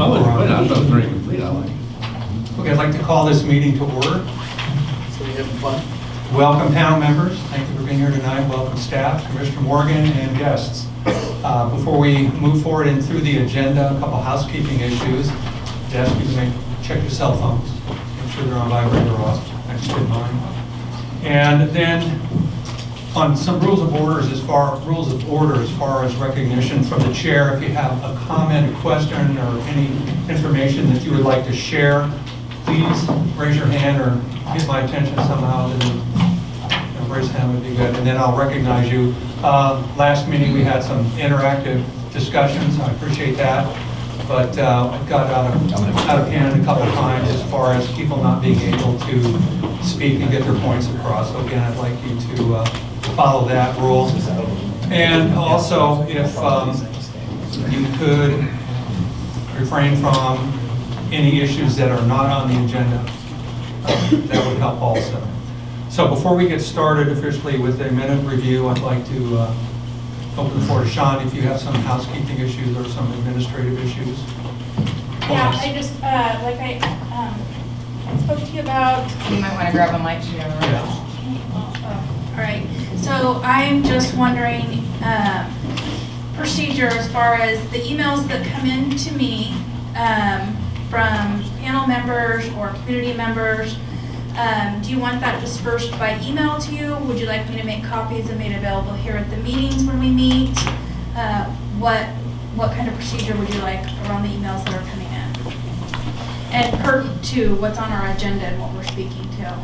I thought it was very complete. I like it. Okay, I'd like to call this meeting to order. So we having fun? Welcome panel members. Thank you for being here tonight. Welcome staff, Commissioner Morgan, and guests. Before we move forward and through the agenda, a couple housekeeping issues. Yes, you can check your cell phones. Make sure they're on vibrate or off. I just did mine. And then on some rules of order as far as recognition from the chair, if you have a comment, a question, or any information that you would like to share, please raise your hand or get my attention somehow. Then raise your hand would be good, and then I'll recognize you. Last meeting we had some interactive discussions. I appreciate that, but it got out of hand a couple of times as far as people not being able to speak and get their points across. So again, I'd like you to follow that rule. And also, if you could refrain from any issues that are not on the agenda, that would help also. So before we get started officially with a minute review, I'd like to open the floor to Sean if you have some housekeeping issues or some administrative issues. Yeah, I just, like I spoke to you about. You might want to grab a mic too. Yeah. All right, so I'm just wondering, procedure as far as the emails that come in to me from panel members or community members. Do you want that dispersed by email to you? Would you like me to make copies and made available here at the meetings when we meet? What kind of procedure would you like around the emails that are coming in? And pertinent to what's on our agenda and what we're speaking to.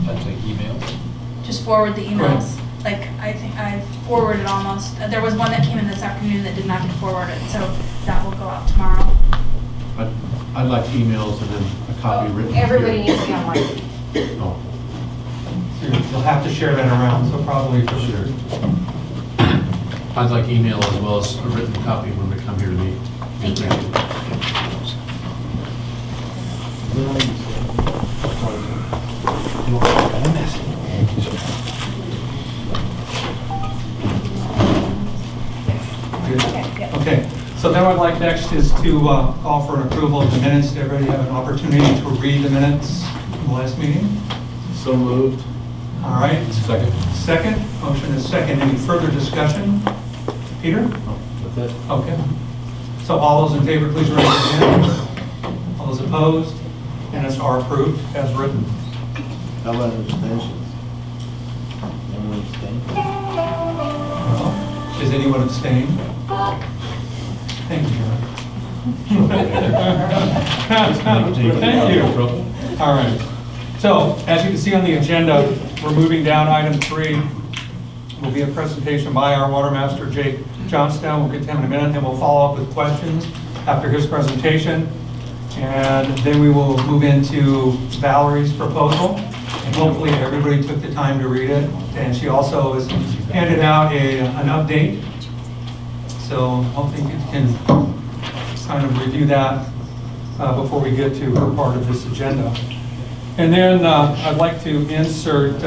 I'd say emails. Just forward the emails. Like, I think I forwarded almost, there was one that came in this afternoon that did not get forwarded, so that will go out tomorrow. I'd like emails and then a copy written. Everybody here. needs to be online. Oh, So you'll have to share that around, so probably for sure. I'd like email as well as a written copy when they come here to meet. Thank you. Okay, so then what I'd like next is to call for an approval of the minutes. Did everybody have an opportunity to read the minutes from the last meeting? So moved. All right. Second. Second, motion is second. Any further discussion? Peter? Oh, that's it. Okay. So all those in favor, please raise your hand. All those opposed? Minutes are approved as written. How about abstentions? Anyone abstain? Is anyone abstaining? Thank you, John. Thank you. All right. So, as you can see on the agenda, we're moving down item 3. Will be a presentation by our Water Master, Jake Johnstone. We'll get to him in a minute, and we'll follow up with questions after his presentation. And then we will move into Valerie's proposal. And hopefully everybody took the time to read it. And she also has handed out an update. So hopefully you can kind of review that before we get to her part of this agenda. And then I'd like to insert,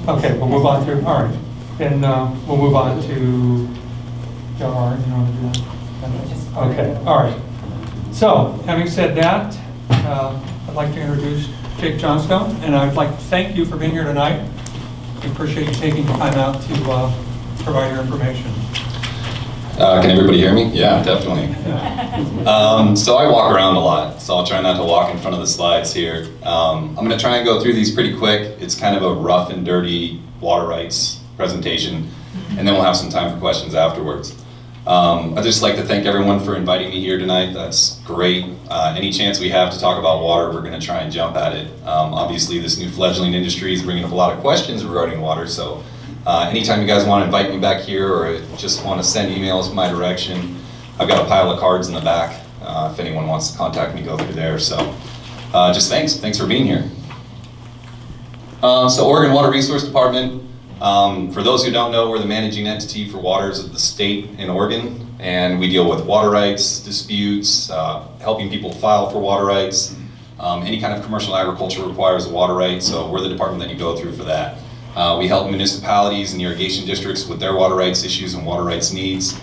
okay, we'll move on to, all right. Then we'll move on to, Jar, you know how to do that? Okay, all right. So, having said that, I'd like to introduce Jake Johnstone, and I'd like to thank you for being here tonight. We appreciate you taking the time out to provide your information. Can everybody hear me? Yeah, definitely. So I walk around a lot, so I'll try not to walk in front of the slides here. I'm going to try and go through these pretty quick. It's kind of a rough and dirty water rights presentation, and then we'll have some time for questions afterwards. I'd just like to thank everyone for inviting me here tonight. That's great. Any chance we have to talk about water, we're going to try and jump at it. Obviously, this new fledgling industry is bringing up a lot of questions regarding water, so anytime you guys want to invite me back here or just want to send emails my direction, I've got a pile of cards in the back. If anyone wants to contact me, go through there. So just thanks for being here. So Oregon Water Resource Department, for those who don't know, we're the managing entity for waters of the state in Oregon, and we deal with water rights disputes, helping people file for water rights. Any kind of commercial agriculture requires a water right, so we're the department that you go through for that. We help municipalities and irrigation districts with their water rights issues and water rights needs.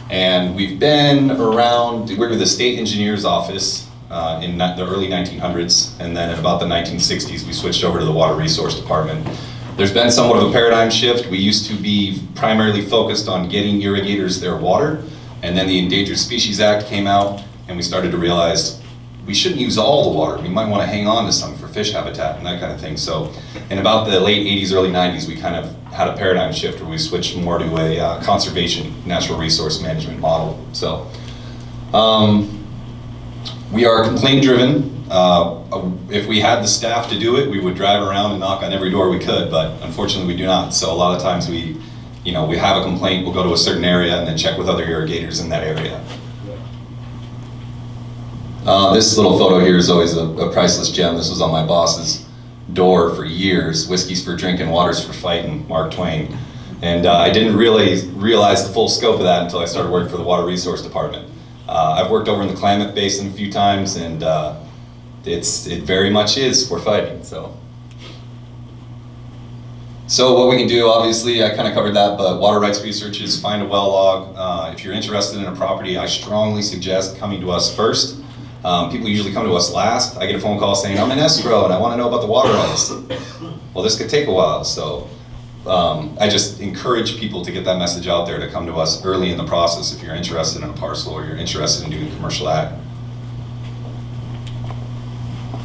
And we've been around, we were the state engineer's office in the early 1900s, and then in about the 1960s, we switched over to the Water Resource Department. There's been somewhat of a paradigm shift. We used to be primarily focused on getting irrigators their water, and then the Endangered Species Act came out, and we started to realize we shouldn't use all the water. We might want to hang on to some for fish habitat and that kind of thing. So in about the late 80s, early 90s, we kind of had a paradigm shift where we switched more to a conservation, natural resource management model. So we are complaint driven. If we had the staff to do it, we would drive around and knock on every door we could, but unfortunately we do not. So a lot of times we have a complaint, we'll go to a certain area and then check with other irrigators in that area. This little photo here is always a priceless gem. This was on my boss's door for years. Whiskey's for drinking, water's for fighting, Mark Twain. And I didn't really realize the full scope of that until I started working for the Water Resource Department. I've worked over in the Klamath Basin a few times, and it very much is for fighting. So what we can do, obviously, I kind of covered that, but water rights research is find a well log. If you're interested in a property, I strongly suggest coming to us first. People usually come to us last. I get a phone call saying, I'm in escrow and I want to know about the water rights. Well, this could take a while, so I just encourage people to get that message out there to come to us early in the process if you're interested in a parcel or you're interested in doing commercial ag.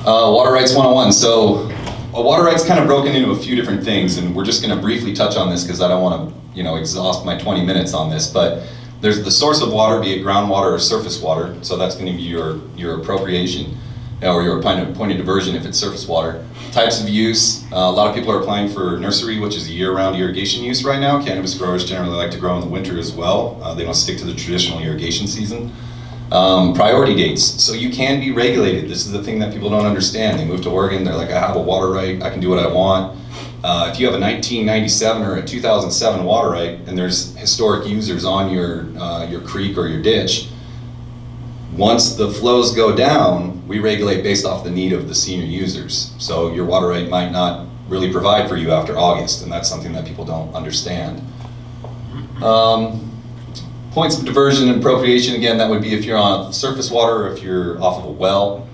Water rights 101. So water rights kind of broken into a few different things, and we're just going to briefly touch on this because I don't want to exhaust my 20 minutes on this, but there's the source of water, be it groundwater or surface water, so that's going to be your appropriation or your point of diversion if it's surface water. Types of use, a lot of people are applying for nursery, which is a year-round irrigation use right now. Cannabis growers generally like to grow in the winter as well. They don't stick to the traditional irrigation season. Priority dates, so you can be regulated. This is the thing that people don't understand. They move to Oregon, they're like, I have a water right, I can do what I want. If you have a 1997 or a 2007 water right, and there's historic users on your creek or your ditch, once the flows go down, we regulate based off the need of the senior users. So your water right might not really provide for you after August, and that's something that people don't understand. Points of diversion and appropriation, again, that would be if you're on surface water or if you're off of a well.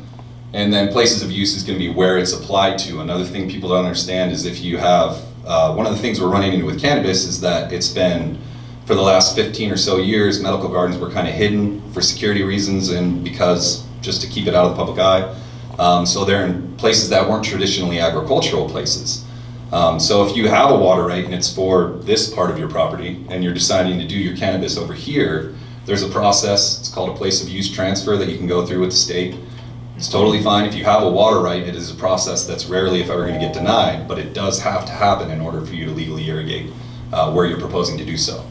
And then places of use is going to be where it's applied to. Another thing people don't understand is if you have, one of the things we're running into with cannabis is that it's been, for the last 15 or so years, medical gardens were kind of hidden for security reasons and because, just to keep it out of the public eye. So they're in places that weren't traditionally agricultural places. So if you have a water right and it's for this part of your property and you're deciding to do your cannabis over here, there's a process, it's called a place of use transfer that you can go through with the state. It's totally fine. If you have a water right, it is a process that's rarely, if ever, going to get denied, but it does have to happen in order for you to legally irrigate where you're proposing to do so.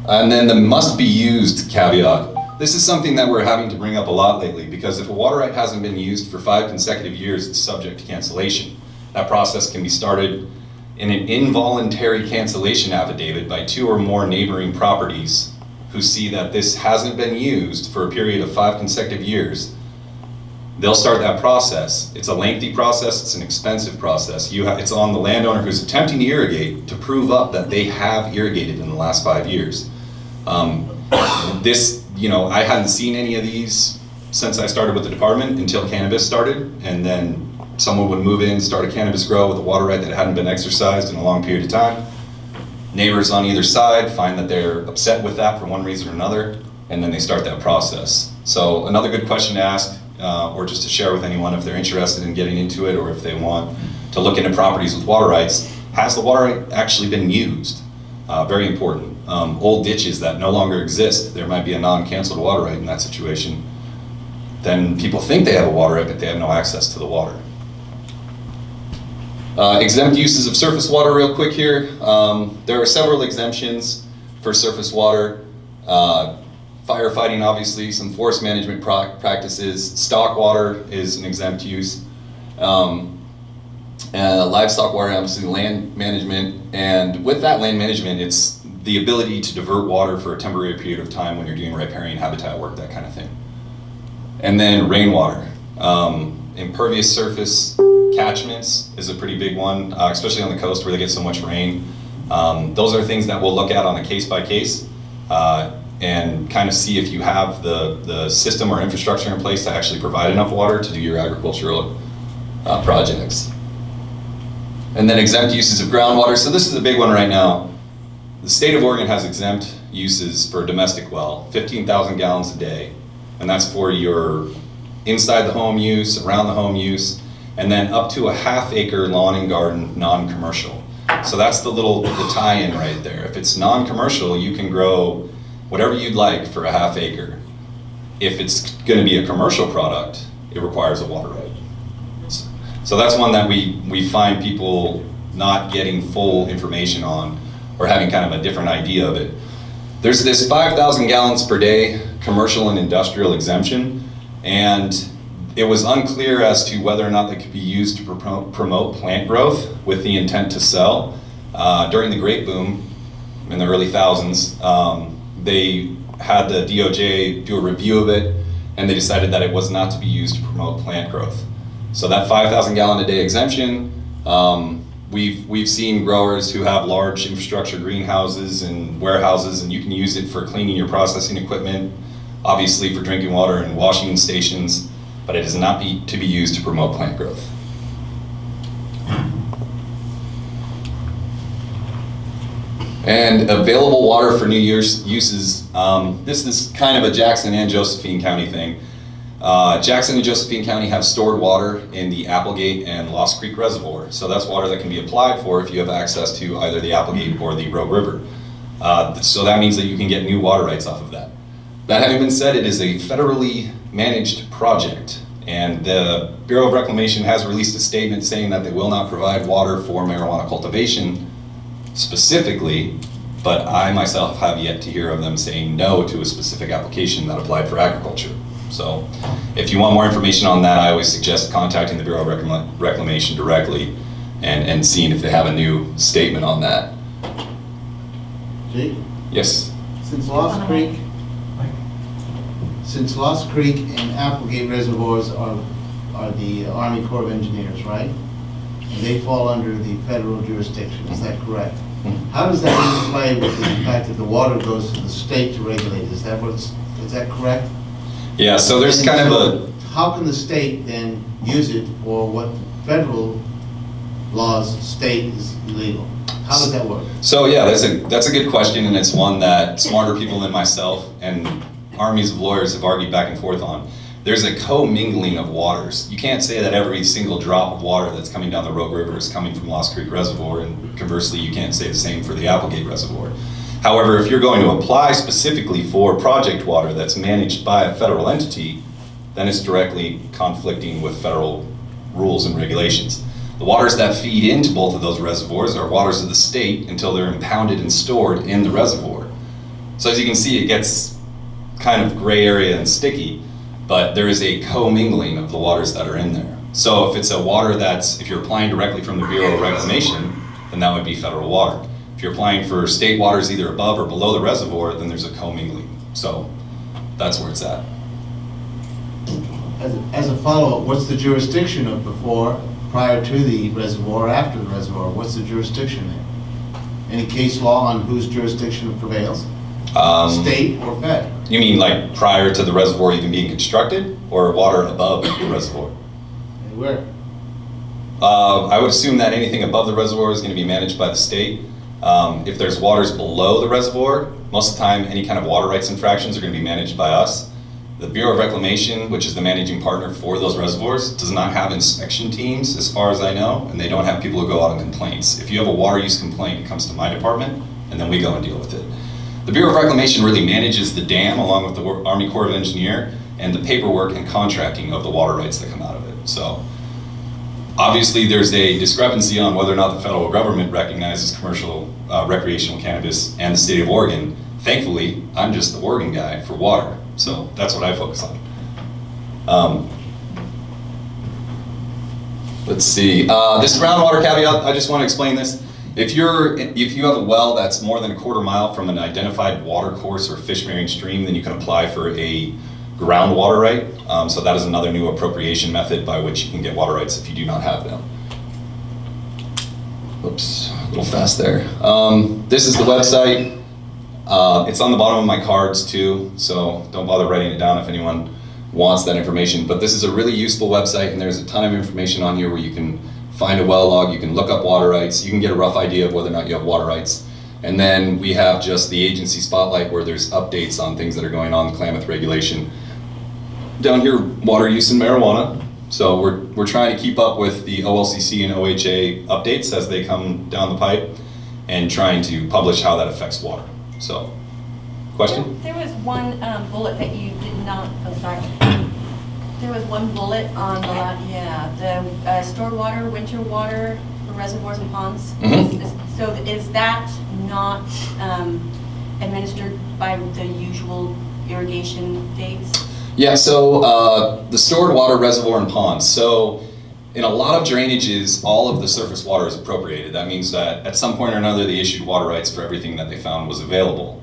And then the must be used caveat. This is something that we're having to bring up a lot lately because if a water right hasn't been used for 5 consecutive years, it's subject to cancellation. That process can be started in an involuntary cancellation affidavit by 2 or more neighboring properties who see that this hasn't been used for a period of 5 consecutive years. They'll start that process. It's a lengthy process, it's an expensive process. It's on the landowner who's attempting to irrigate to prove up that they have irrigated in the last 5 years. I hadn't seen any of these since I started with the department until cannabis started, and then someone would move in, start a cannabis grow with a water right that hadn't been exercised in a long period of time. Neighbors on either side find that they're upset with that for one reason or another, and then they start that process. So another good question to ask, or just to share with anyone if they're interested in getting into it or if they want to look into properties with water rights, has the water right actually been used? Very important. Old ditches that no longer exist, there might be a non-canceled water right in that situation. Then people think they have a water right, but they have no access to the water. Exempt uses of surface water real quick here. There are several exemptions for surface water. Firefighting, obviously, some forest management practices. Stock water is an exempt use. Livestock water, obviously land management. And with that land management, it's the ability to divert water for a temporary period of time when you're doing riparian habitat work, that kind of thing. And then rainwater. Impervious surface catchments is a pretty big one, especially on the coast where they get so much rain. Those are things that we'll look at on a case by case. and kind of see if you have the system or infrastructure in place to actually provide enough water to do your agricultural projects. And then exempt uses of groundwater. So this is a big one right now. The state of Oregon has exempt uses for a domestic well, 15,000 gallons a day. And that's for your inside the home use, around the home use, and then up to a half-acre lawn and garden, non-commercial. So that's the tie-in right there. If it's non-commercial, you can grow whatever you'd like for a half acre. If it's gonna be a commercial product, it requires a water right. So that's one that we find people not getting full information on or having kind of a different idea of it. There's this 5,000 gallons per day commercial and industrial exemption, and it was unclear as to whether or not they could be used to promote plant growth with the intent to sell. During the grape boom in the early thousands, they had the DOJ do a review of it, and they decided that it was not to be used to promote plant growth. So that 5,000 gallon a day exemption, we've seen growers who have large infrastructure greenhouses and warehouses, and you can use it for cleaning your processing equipment, obviously for drinking water and washing stations, but it is not to be used to promote plant growth. And available water for new uses. This is kind of a Jackson and Josephine County thing. Jackson and Josephine County have stored water in the Applegate and Lost Creek Reservoir. So that's water that can be applied for if you have access to either the Applegate or the Rogue River. So that means that you can get new water rights off of that. That having been said, it is a federally managed project, and the Bureau of Reclamation has released a statement saying that they will not provide water for marijuana cultivation specifically, but I myself have yet to hear of them saying no to a specific application that applied for agriculture. So if you want more information on that, I always suggest contacting the Bureau of Reclamation directly and seeing if they have a new statement on that. Jake, Yes? since Lost Creek and Applegate reservoirs are the Army Corps of Engineers, right? And they fall under the federal jurisdiction, is that correct? How does that interplay with the fact that the water goes to the state to regulate? Is that correct? Yeah, so there's And kind so of a, how can the state then use it for what federal laws state is illegal? How does that work? so yeah, that's a good question, and it's one that smarter people than myself and armies of lawyers have argued back and forth on. There's a co-mingling of waters. You can't say that every single drop of water that's coming down the Rogue River is coming from Lost Creek Reservoir, and conversely, you can't say the same for the Applegate Reservoir. However, if you're going to apply specifically for project water that's managed by a federal entity, then it's directly conflicting with federal rules and regulations. The waters that feed into both of those reservoirs are waters of the state until they're impounded and stored in the reservoir. So as you can see, it gets kind of gray area and sticky, but there is a co-mingling of the waters that are in there. So if it's a water if you're applying directly from the Bureau of Reclamation, then that would be federal water. If you're applying for state waters either above or below the reservoir, then there's a co-mingling. So that's where it's at. As a follow-up, what's the jurisdiction of prior to the reservoir, or after the reservoir? What's the jurisdiction there? Any case law on whose jurisdiction prevails? State or fed? You mean like prior to the reservoir even being constructed, or water above the reservoir? Where? I would assume that anything above the reservoir is going to be managed by the state. If there's waters below the reservoir, most of the time any kind of water rights infractions are going to be managed by us. The Bureau of Reclamation, which is the managing partner for those reservoirs, does not have inspection teams as far as I know, and they don't have people who go out on complaints. If you have a water use complaint, it comes to my department, and then we go and deal with it. The Bureau of Reclamation really manages the dam along with the Army Corps of Engineer and the paperwork and contracting of the water rights that come out of it. So obviously there's a discrepancy on whether or not the federal government recognizes commercial recreational cannabis and the state of Oregon. Thankfully, I'm just the Oregon guy for water, so that's what I focus on. Let's see, this groundwater caveat, I just want to explain this. If you have a well that's more than a quarter mile from an identified water course or fish-bearing stream, then you can apply for a groundwater right. So that is another new appropriation method by which you can get water rights if you do not have them. Oops, a little fast there. This is the website. It's on the bottom of my cards too, so don't bother writing it down if anyone wants that information. But this is a really useful website, and there's a ton of information on here where you can find a well log, you can look up water rights, you can get a rough idea of whether or not you have water rights. And then we have just the agency spotlight where there's updates on things that are going on in the Klamath regulation. Down here, water use and marijuana. So we're trying to keep up with the OLCC and OHA updates as they come down the pipe, and trying to publish how that affects water. So, question? There was one bullet that you did not, oh, sorry. There was one bullet on the, the stored water, winter water for reservoirs and ponds. So is that not administered by the usual irrigation dates? Yeah, so the stored water, reservoir, and ponds. So in a lot of drainages, all of the surface water is appropriated. That means that at some point or another, they issued water rights for everything that they found was available.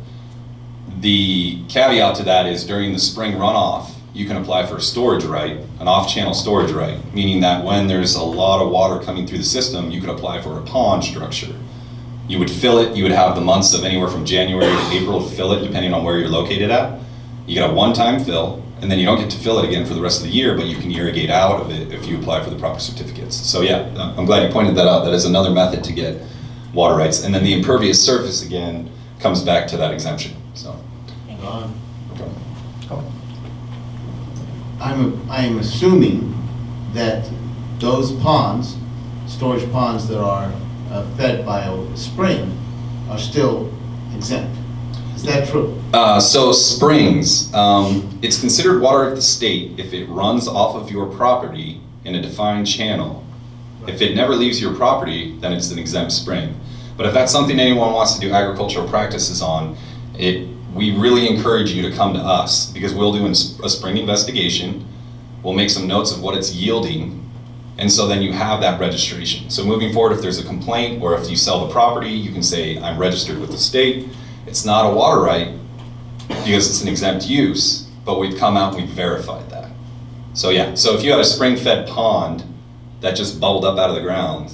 The caveat to that is during the spring runoff, you can apply for a storage right, an off-channel storage right, meaning that when there's a lot of water coming through the system, you could apply for a pond structure. You would fill it, you would have the months of anywhere from January to April to fill it, depending on where you're located at. You get a one-time fill, and then you don't get to fill it again for the rest of the year, but you can irrigate out of it if you apply for the proper certificates. So yeah, I'm glad you pointed that out. That is another method to get water rights. And then the impervious surface, again, comes back to that exemption, so. Okay. I'm assuming that those ponds, storage ponds that are fed by a spring, are still exempt. Is that true? So springs, it's considered water of the state if it runs off of your property in a defined channel. If it never leaves your property, then it's an exempt spring. But if that's something anyone wants to do agricultural practices on, we really encourage you to come to us, because we'll do a spring investigation, we'll make some notes of what it's yielding, and so then you have that registration. So moving forward, if there's a complaint or if you sell the property, you can say, I'm registered with the state. It's not a water right because it's an exempt use, but we've come out and we've verified that. So yeah, so if you had a spring-fed pond that just bubbled up out of the ground,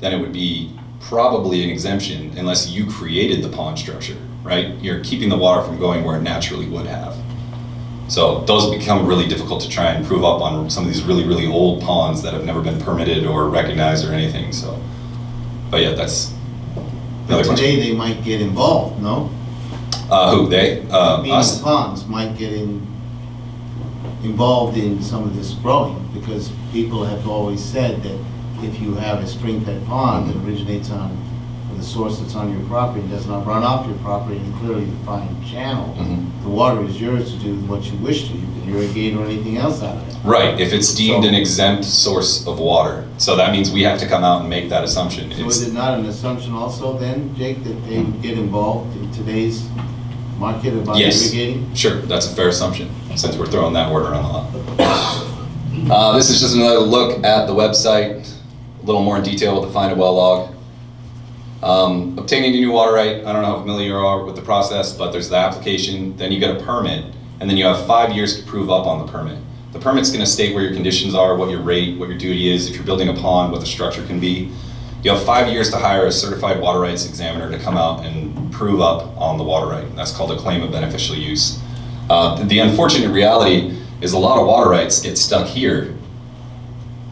then it would be probably an exemption unless you created the pond structure, right? You're keeping the water from going where it naturally would have. So those become really difficult to try and prove up on some of these really, really old ponds that have never been permitted or recognized or anything, so. But yeah, that's But another today question. they might get involved, no? Who, they? Being Us? ponds might get involved in some of this growing, because people have always said that if you have a spring-fed pond that originates on the source that's on your property and does not run off your property in a clearly defined channel, the water is yours to do what you wish to. You can irrigate or anything else out of it. Right, if it's deemed an exempt source of water. So that means we have to come out and make that assumption. So is it not an assumption also then, Jake, that they would get involved in today's market about Yes, irrigating? sure, that's a fair assumption, since we're throwing that word around a lot. This is just another look at the website, a little more in detail with the Find a Well log. Obtaining a new water right, I don't know how familiar you are with the process, but there's the application, then you get a permit, and then you have 5 years to prove up on the permit. The permit's gonna state where your conditions are, what your rate, what your duty is, if you're building a pond, what the structure can be. You have 5 years to hire a certified water rights examiner to come out and prove up on the water right. That's called a claim of beneficial use. The unfortunate reality is a lot of water rights get stuck here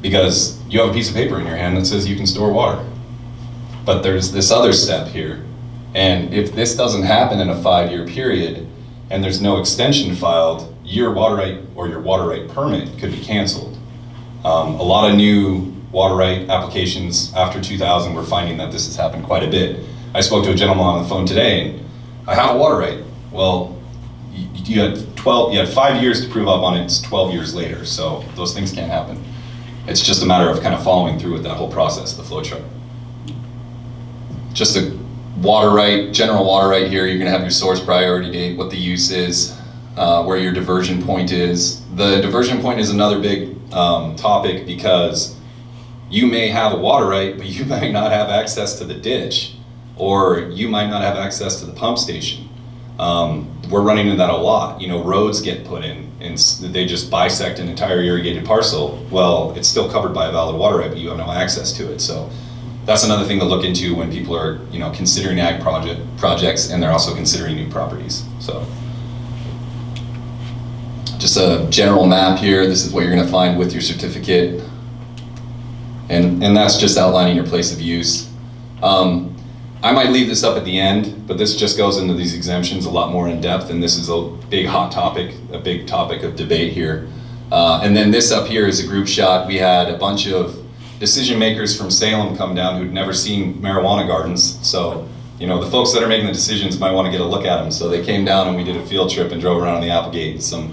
because you have a piece of paper in your hand that says you can store water. But there's this other step here. And if this doesn't happen in a 5-year period and there's no extension filed, your water right or your water right permit could be canceled. A lot of new water right applications after 2000, we're finding that this has happened quite a bit. I spoke to a gentleman on the phone today, and I have a water right. Well, you had 5 years to prove up on it, it's 12 years later, so those things can't happen. It's just a matter of kind of following through with that whole process, the flow chart. Just a water right, general water right here, you're gonna have your source priority date, what the use is, where your diversion point is. The diversion point is another big topic because you may have a water right, but you might not have access to the ditch, or you might not have access to the pump station. We're running into that a lot. You know, roads get put in and they just bisect an entire irrigated parcel. Well, it's still covered by a valid water right, but you have no access to it. So that's another thing to look into when people are, considering ag projects, and they're also considering new properties. So, just a general map here. This is what you're going to find with your certificate, and that's just outlining your place of use. I might leave this up at the end, but this just goes into these exemptions a lot more in depth, and this is a big hot topic, a big topic of debate here. And then this up here is a group shot. We had a bunch of decision makers from Salem come down who'd never seen marijuana gardens. So, the folks that are making the decisions might want to get a look at them. So they came down and we did a field trip and drove around on the Applegate. Some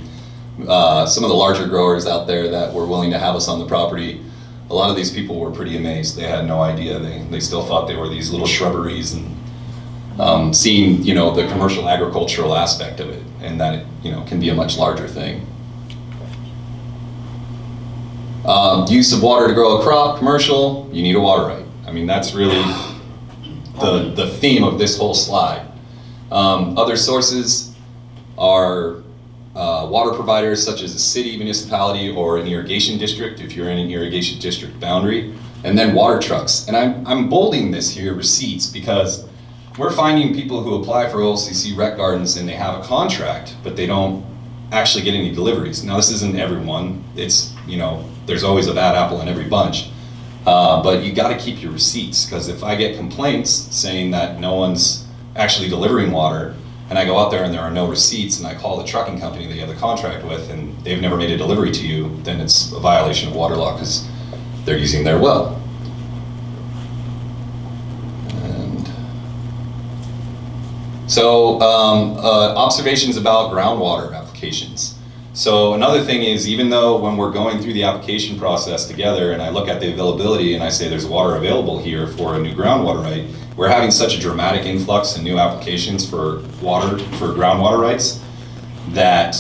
of the larger growers out there that were willing to have us on the property, a lot of these people were pretty amazed. They had no idea. They still thought they were these little shrubberies, and seeing, the commercial agricultural aspect of it, and that it, can be a much larger thing. Use of water to grow a crop, commercial, you need a water right. I mean, that's really the theme of this whole slide. Other sources are water providers such as a city, municipality, or an irrigation district if you're in an irrigation district boundary, and then water trucks. And I'm bolding this here, receipts, because we're finding people who apply for OLCC rec gardens and they have a contract, but they don't actually get any deliveries. Now, this isn't everyone. It's, there's always a bad apple in every bunch. But you gotta keep your receipts, because if I get complaints saying that no one's actually delivering water, and I go out there and there are no receipts, and I call the trucking company that you have the contract with, and they've never made a delivery to you, then it's a violation of water law because they're using their well. And so, observations about groundwater applications. So another thing is, even though when we're going through the application process together and I look at the availability and I say there's water available here for a new groundwater right, we're having such a dramatic influx in new applications for groundwater rights that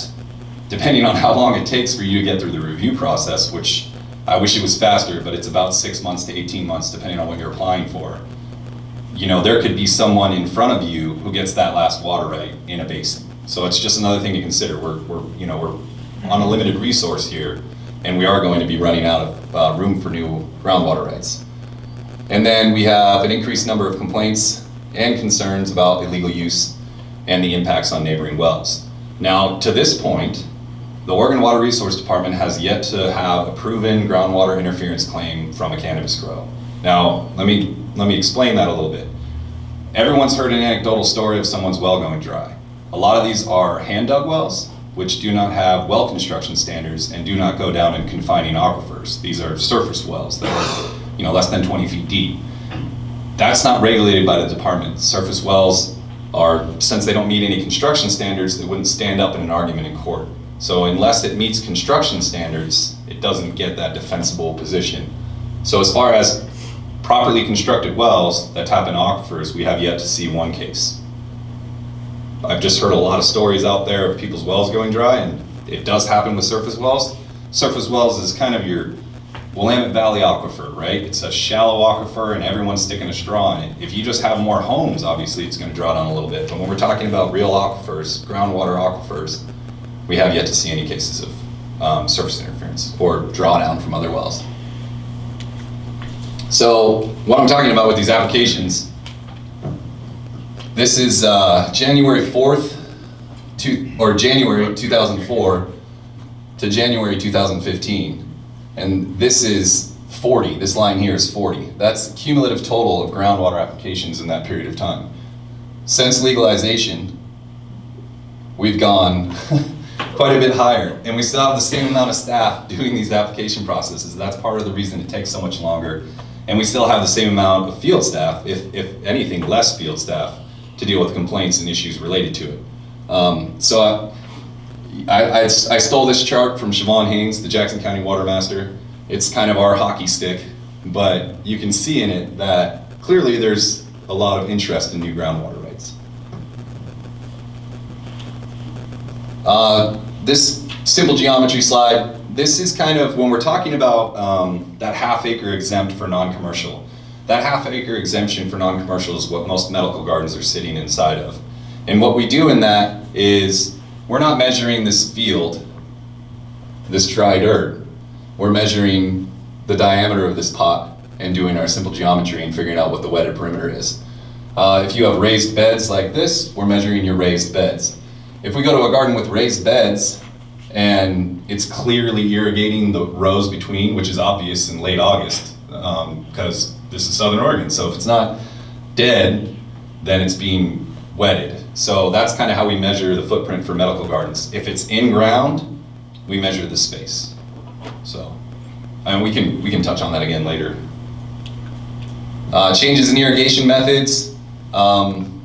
depending on how long it takes for you to get through the review process, which I wish it was faster, but it's about 6 months to 18 months depending on what you're applying for. There could be someone in front of you who gets that last water right in a basin. So it's just another thing to consider. We're on a limited resource here, and we are going to be running out of room for new groundwater rights. And then we have an increased number of complaints and concerns about illegal use and the impacts on neighboring wells. Now, to this point, the Oregon Water Resource Department has yet to have a proven groundwater interference claim from a cannabis grow. Now, let me explain that a little bit. Everyone's heard an anecdotal story of someone's well going dry. A lot of these are hand-dug wells, which do not have well construction standards and do not go down in confining aquifers. These are surface wells that are, less than 20 feet deep. That's not regulated by the department. Surface wells are, since they don't meet any construction standards, they wouldn't stand up in an argument in court. So unless it meets construction standards, it doesn't get that defensible position. So as far as properly constructed wells that tap into aquifers, we have yet to see one case. I've just heard a lot of stories out there of people's wells going dry, and it does happen with surface wells. Surface wells is kind of your Willamette Valley aquifer, right? It's a shallow aquifer and everyone's sticking a straw in it. If you just have more homes, obviously it's going to draw down a little bit. But when we're talking about real aquifers, groundwater aquifers, we have yet to see any cases of surface interference or drawdown from other wells. So what I'm talking about with these applications, this is January 4th or January 2004 to January 2015. And this is 40, this line here is 40. That's the cumulative total of groundwater applications in that period of time. Since legalization, we've gone quite a bit higher, and we still have the same amount of staff doing these application processes. That's part of the reason it takes so much longer. And we still have the same amount of field staff, if anything, less field staff, to deal with complaints and issues related to it. So I stole this chart from Siobhan Haynes, the Jackson County Water Master. It's kind of our hockey stick, but you can see in it that clearly there's a lot of interest in new groundwater rights. This simple geometry slide, this is kind of when we're talking about that half-acre exempt for non-commercial. That half-acre exemption for non-commercial is what most medical gardens are sitting inside of. And what we do in that is we're not measuring this field, this dry dirt. We're measuring the diameter of this pot and doing our simple geometry and figuring out what the wetted perimeter is. If you have raised beds like this, we're measuring your raised beds. If we go to a garden with raised beds and it's clearly irrigating the rows between, which is obvious in late August, because this is Southern Oregon, so if it's not dead, then it's being wetted. So that's kind of how we measure the footprint for medical gardens. If it's in ground, we measure the space. So, and we can touch on that again later. Changes in irrigation methods.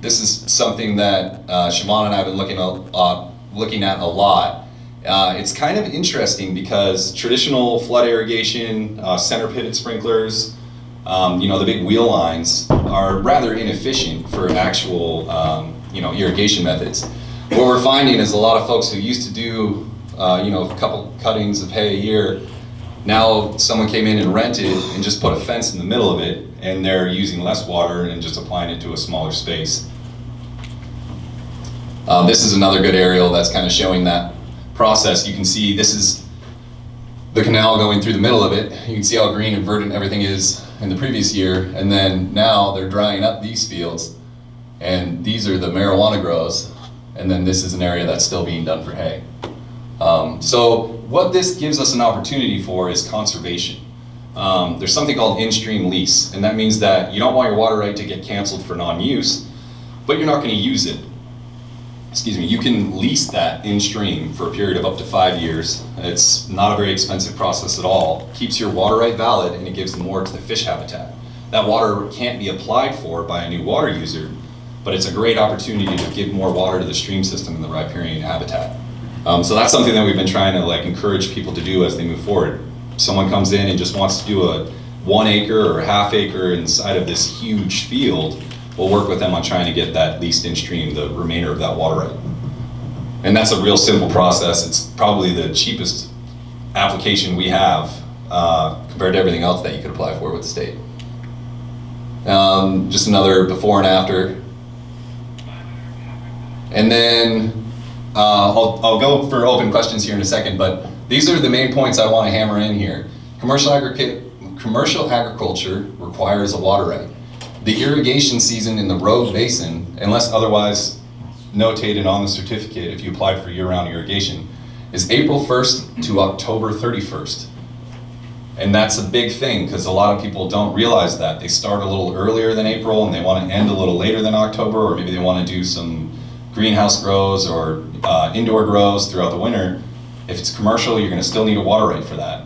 This is something that Siobhan and I have been looking at a lot. It's kind of interesting because traditional flood irrigation, center pivot sprinklers, the big wheel lines are rather inefficient for actual irrigation methods. What we're finding is a lot of folks who used to do a couple cuttings of hay a year, now someone came in and rented and just put a fence in the middle of it, and they're using less water and just applying it to a smaller space. This is another good aerial that's kind of showing that process. You can see this is the canal going through the middle of it. You can see how green and verdant everything is in the previous year, and then now they're drying up these fields, and these are the marijuana grows, and then this is an area that's still being done for hay. So what this gives us an opportunity for is conservation. There's something called in-stream lease, and that means that you don't want your water right to get canceled for non-use, but you're not going to use it. You can lease that in-stream for a period of up to 5 years. It's not a very expensive process at all. Keeps your water right valid, and it gives more to the fish habitat. That water can't be applied for by a new water user, but it's a great opportunity to give more water to the stream system in the riparian habitat. So that's something that we've been trying to encourage people to do as they move forward. Someone comes in and just wants to do a 1 acre or a half acre inside of this huge field, we'll work with them on trying to get that leased in stream, the remainder of that water right. And that's a real simple process. It's probably the cheapest application we have compared to everything else that you could apply for with the state. Just another before and after. And then I'll go for open questions here in a second, but these are the main points I want to hammer in here. Commercial agriculture requires a water right. The irrigation season in the Rogue Basin, unless otherwise notated on the certificate if you applied for year-round irrigation, is April 1st to October 31st. And that's a big thing because a lot of people don't realize that. They start a little earlier than April and they want to end a little later than October, or maybe they want to do some greenhouse grows or indoor grows throughout the winter. If it's commercial, you're going to still need a water right for that.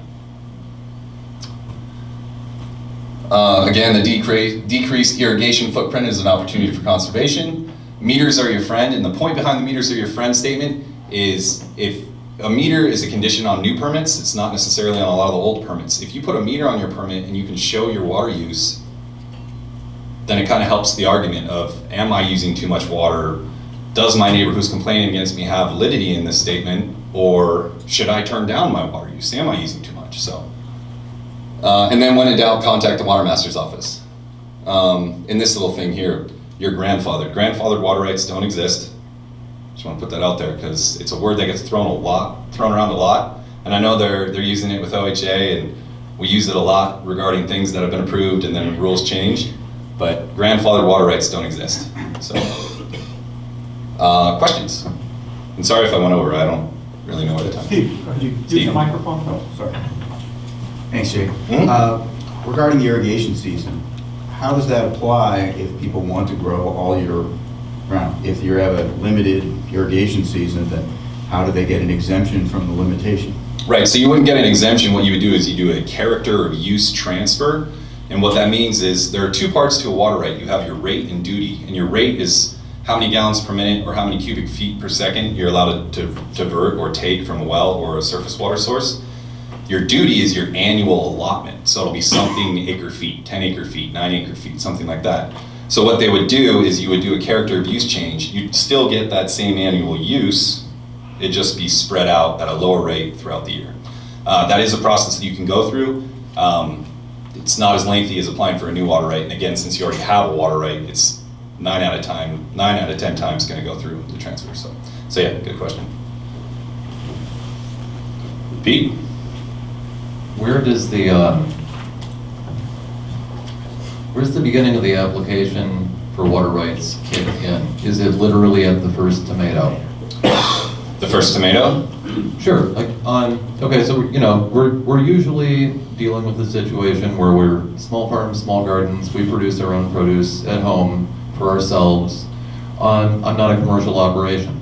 Again, the decreased irrigation footprint is an opportunity for conservation. Meters are your friend, and the point behind the meters are your friend statement is if a meter is a condition on new permits, it's not necessarily on a lot of the old permits. If you put a meter on your permit and you can show your water use, then it kind of helps the argument of, am I using too much water? Does my neighbor who's complaining against me have validity in this statement, or should I turn down my water use? Am I using too much? So. And then when in doubt, contact the water master's office. In this little thing here, your grandfathered. Grandfathered water rights don't exist. Just want to put that out there because it's a word that gets thrown around a lot. And I know they're using it with OHA, and we use it a lot regarding things that have been approved and then rules change. But grandfathered water rights don't exist. So, questions? And sorry if I went over. I don't really know what to talk about. Steve, could you use the microphone? Oh, sorry. Thanks, Jake. Mm-hmm. Regarding the irrigation season, how does that apply if people want to grow all year round? If you have a limited irrigation season, then how do they get an exemption from the limitation? Right, so you wouldn't get an exemption. What you would do is you do a character of use transfer. And what that means is there are two parts to a water right. You have your rate and duty. And your rate is how many gallons per minute or how many cubic feet per second you're allowed to divert or take from a well or a surface water source. Your duty is your annual allotment. So it'll be something acre feet, 10 acre feet, 9 acre feet, something like that. So what they would do is you would do a character of use change. You'd still get that same annual use. It'd just be spread out at a lower rate throughout the year. That is a process that you can go through. It's not as lengthy as applying for a new water right. And again, since you already have a water right, it's 9 out of 10 times going to go through the transfer. So yeah, good question. Pete? Where does the Where's the beginning of the application for water rights kick in? Is it literally at the first tomato? The first tomato? Sure, like okay, so, you know, we're usually dealing with a situation where we're small farms, small gardens, we produce our own produce at home for ourselves. I'm not a commercial operation.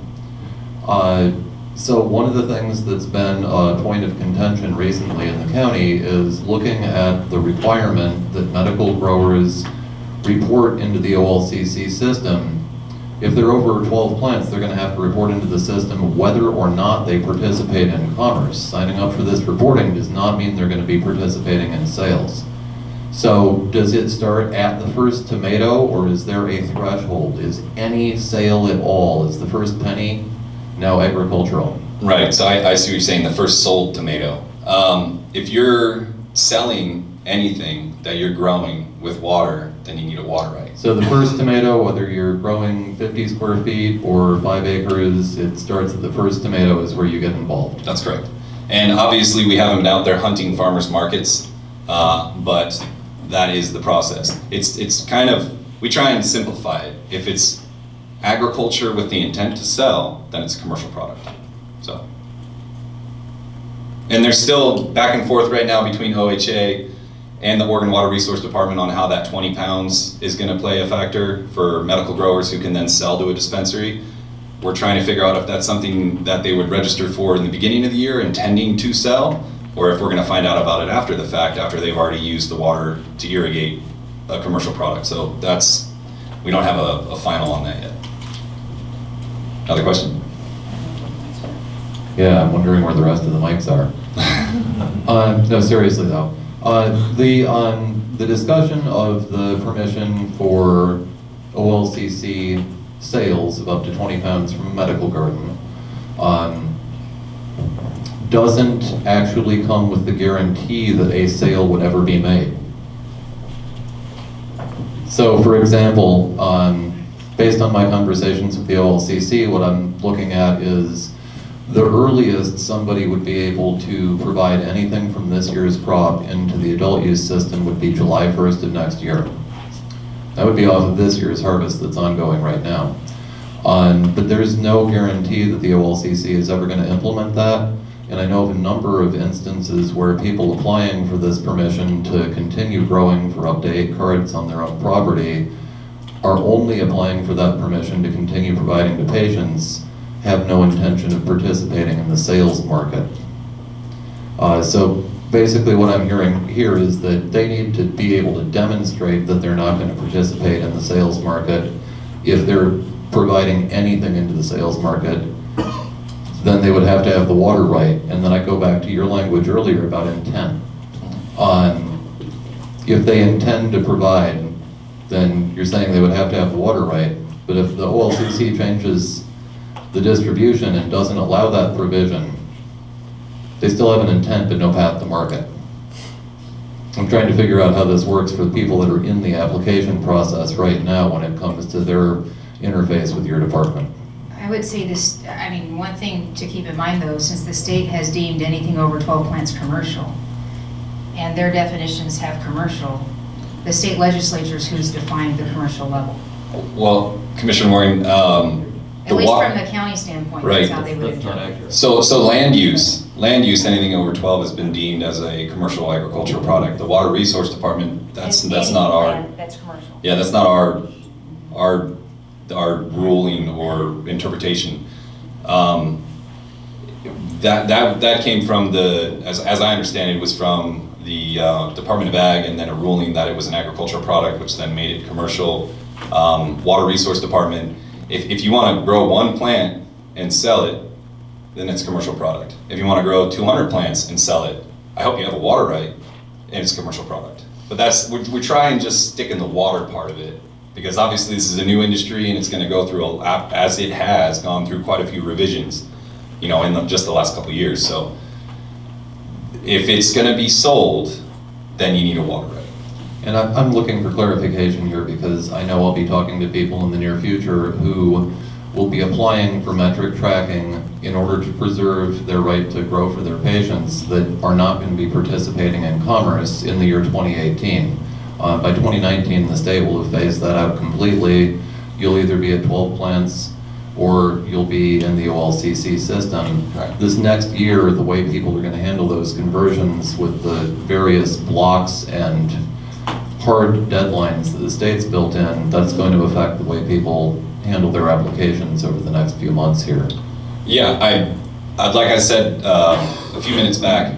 So one of the things that's been a point of contention recently in the county is looking at the requirement that medical growers report into the OLCC system. If they're over 12 plants, they're going to have to report into the system whether or not they participate in commerce. Signing up for this reporting does not mean they're going to be participating in sales. So does it start at the first tomato, or is there a threshold? Is any sale at all, is the first penny now agricultural? Right, so I see what you're saying, the first sold tomato. If you're selling anything that you're growing with water, then you need a water right. So the first tomato, whether you're growing 50 square feet or 5 acres, it starts at the first tomato is where you get involved. That's correct. And obviously we haven't been out there hunting farmers markets, but that is the process. It's kind of, we try and simplify it. If it's agriculture with the intent to sell, then it's a commercial product. So, and there's still back and forth right now between OHA and the Oregon Water Resource Department on how that 20 pounds is going to play a factor for medical growers who can then sell to a dispensary. We're trying to figure out if that's something that they would register for in the beginning of the year intending to sell, or if we're going to find out about it after the fact, after they've already used the water to irrigate a commercial product. So that's, we don't have a final on that yet. Another question? Yeah, I'm wondering where the rest of the mics are. No, seriously though. The discussion of the permission for OLCC sales of up to 20 pounds from a medical garden doesn't actually come with the guarantee that a sale would ever be made. So for example, based on my conversations with the OLCC, what I'm looking at is the earliest somebody would be able to provide anything from this year's crop into the adult use system would be July 1st of next year. That would be off of this year's harvest that's ongoing right now. But there's no guarantee that the OLCC is ever going to implement that. And I know of a number of instances where people applying for this permission to continue growing for up to 8 carts on their own property are only applying for that permission to continue providing to patients, have no intention of participating in the sales market. So basically what I'm hearing here is that they need to be able to demonstrate that they're not going to participate in the sales market. If they're providing anything into the sales market, then they would have to have the water right. And then I go back to your language earlier about intent. If they intend to provide, then you're saying they would have to have the water right. But if the OLCC changes the distribution and doesn't allow that provision, they still have an intent but no path to market. I'm trying to figure out how this works for the people that are in the application process right now when it comes to their interface with your department. I would say this, I mean, one thing to keep in mind though, since the state has deemed anything over 12 plants commercial, and their definitions have commercial, the state legislature's who's defined the commercial level. Well, Commissioner Morgan, At least from the county standpoint, right. that's how they would That's not interpret. accurate. So land use, anything over 12 has been deemed as a commercial agricultural product. The Water Resource Department, that's It's not our, any plant that's commercial. yeah, that's not our ruling or interpretation. That came from the, as I understand it, was from the Department of Ag, and then a ruling that it was an agricultural product, which then made it commercial. Water Resource Department, if you want to grow one plant and sell it, then it's a commercial product. If you want to grow 200 plants and sell it, I hope you have a water right, and it's a commercial product. But that's, we try and just stick in the water part of it, because obviously this is a new industry and it's going to go through, as it has gone through quite a few revisions, you know, in just the last couple of years. So if it's going to be sold, then you need a water right. And I'm looking for clarification here because I know I'll be talking to people in the near future who will be applying for metric tracking in order to preserve their right to grow for their patients that are not going to be participating in commerce in the year 2018. By 2019, the state will have phased that out completely. You'll either be at 12 plants or you'll be in the OLCC system. Right. This next year, the way people are going to handle those conversions with the various blocks and hard deadlines that the state's built in, that's going to affect the way people handle their applications over the next few months here. Yeah, I'd like I said a few minutes back,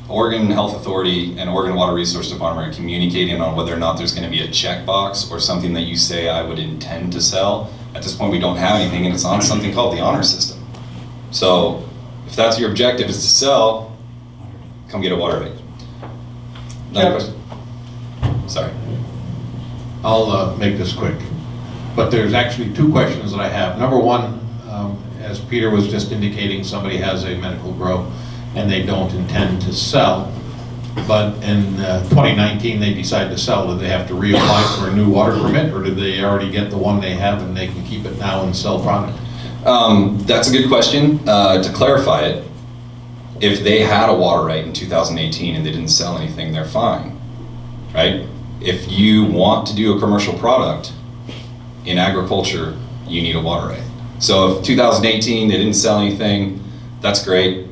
Oregon Health Authority and Oregon Water Resource Department are communicating on whether or not there's going to be a checkbox or something that you say I would intend to sell. At this point, we don't have anything, and it's on something called the honor system. So if that's your objective is to sell, come get a water rate. Another question? Sorry. I'll make this quick, but there's actually two questions that I have. Number one, as Peter was just indicating, somebody has a medical grow and they don't intend to sell, but in 2019 they decide to sell. Do they have to reapply for a new water permit, or do they already get the one they have and they can keep it now and sell product? That's a good question. To clarify it, if they had a water right in 2018 and they didn't sell anything, they're fine, right? If you want to do a commercial product in agriculture, you need a water right. So if 2018 they didn't sell anything, that's great.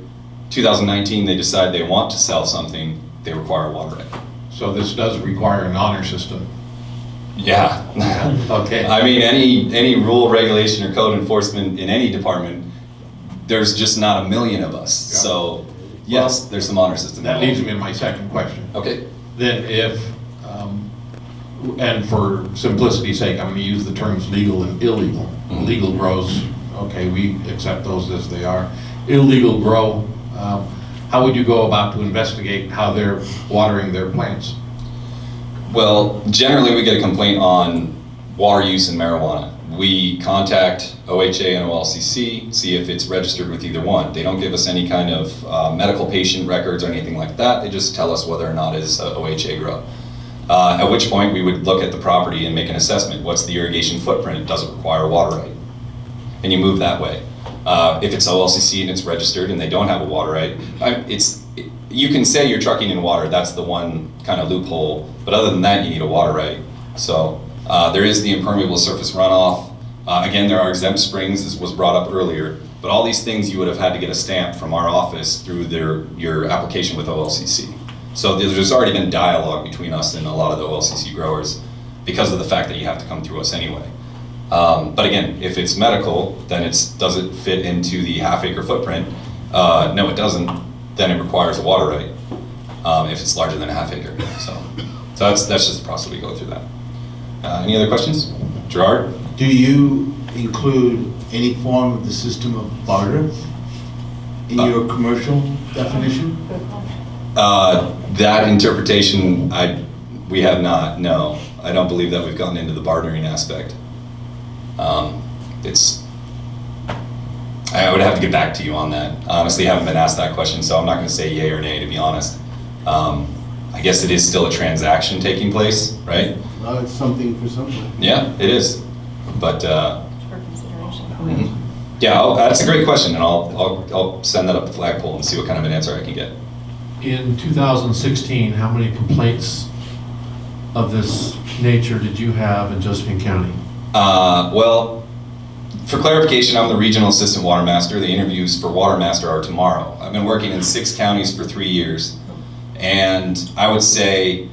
2019 they decide they want to sell something, they require a water right. So this does require an honor system. Yeah. Okay. I mean, any rule, regulation, or code enforcement in any department, there's just not a million of us. Yeah. So yes, there's some honor system. That leads me to my second question. Okay. Then if, and for simplicity's sake, I'm going to use the terms legal and illegal. Mhm. Legal grows, okay, we accept those as they are. Illegal grow, how would you go about to investigate how they're watering their plants? Well, generally we get a complaint on water use and marijuana. We contact OHA and OLCC, see if it's registered with either one. They don't give us any kind of medical patient records or anything like that. They just tell us whether or not it's a OHA grow. At which point we would look at the property and make an assessment. What's the irrigation footprint? Does it require a water right? And you move that way. If it's OLCC and it's registered and they don't have a water right, you can say you're trucking in water, that's the one kind of loophole, but other than that you need a water right. So there is the impermeable surface runoff. Again, there are exempt springs, as was brought up earlier, but all these things you would have had to get a stamp from our office through your application with OLCC. So there's already been dialogue between us and a lot of the OLCC growers because of the fact that you have to come through us anyway. But again, if it's medical, then does it fit into the half-acre footprint? No, it doesn't. Then it requires a water right if it's larger than a half-acre. So that's just the process we go through that. Any other questions? Gerard? Do you include any form of the system of barter in your commercial definition? That interpretation, we have not, no. I don't believe that we've gotten into the bartering aspect. I would have to get back to you on that. Honestly, I haven't been asked that question, so I'm not going to say yay or nay, to be honest. I guess it is still a transaction taking place, right? Well, it's something for somebody. Yeah, it is. But For consideration. yeah, that's a great question, and I'll send that up the flagpole and see what kind of an answer I can get. In 2016, how many complaints of this nature did you have in Josephine County? Well, for clarification, I'm the regional assistant water master. The interviews for water master are tomorrow. I've been working in 6 counties for 3 years, and I would say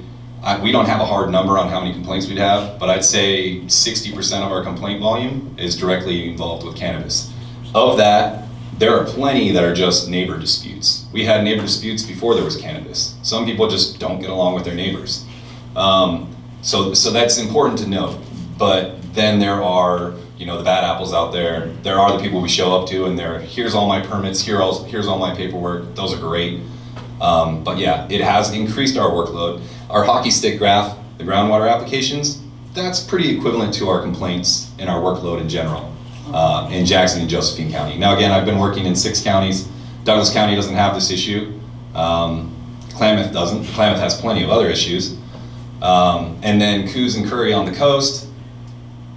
we don't have a hard number on how many complaints we'd have, but I'd say 60% of our complaint volume is directly involved with cannabis. Of that, there are plenty that are just neighbor disputes. We had neighbor disputes before there was cannabis. Some people just don't get along with their neighbors. So that's important to note. But then there are, the bad apples out there. There are the people we show up to and here's all my permits, here's all my paperwork. Those are great. But yeah, it has increased our workload. Our hockey stick graph, the groundwater applications, that's pretty equivalent to our complaints and our workload in general. In Jackson and Josephine County. Now again, I've been working in 6 counties. Douglas County doesn't have this issue. Klamath doesn't. Klamath has plenty of other issues. And then Coos and Curry on the coast,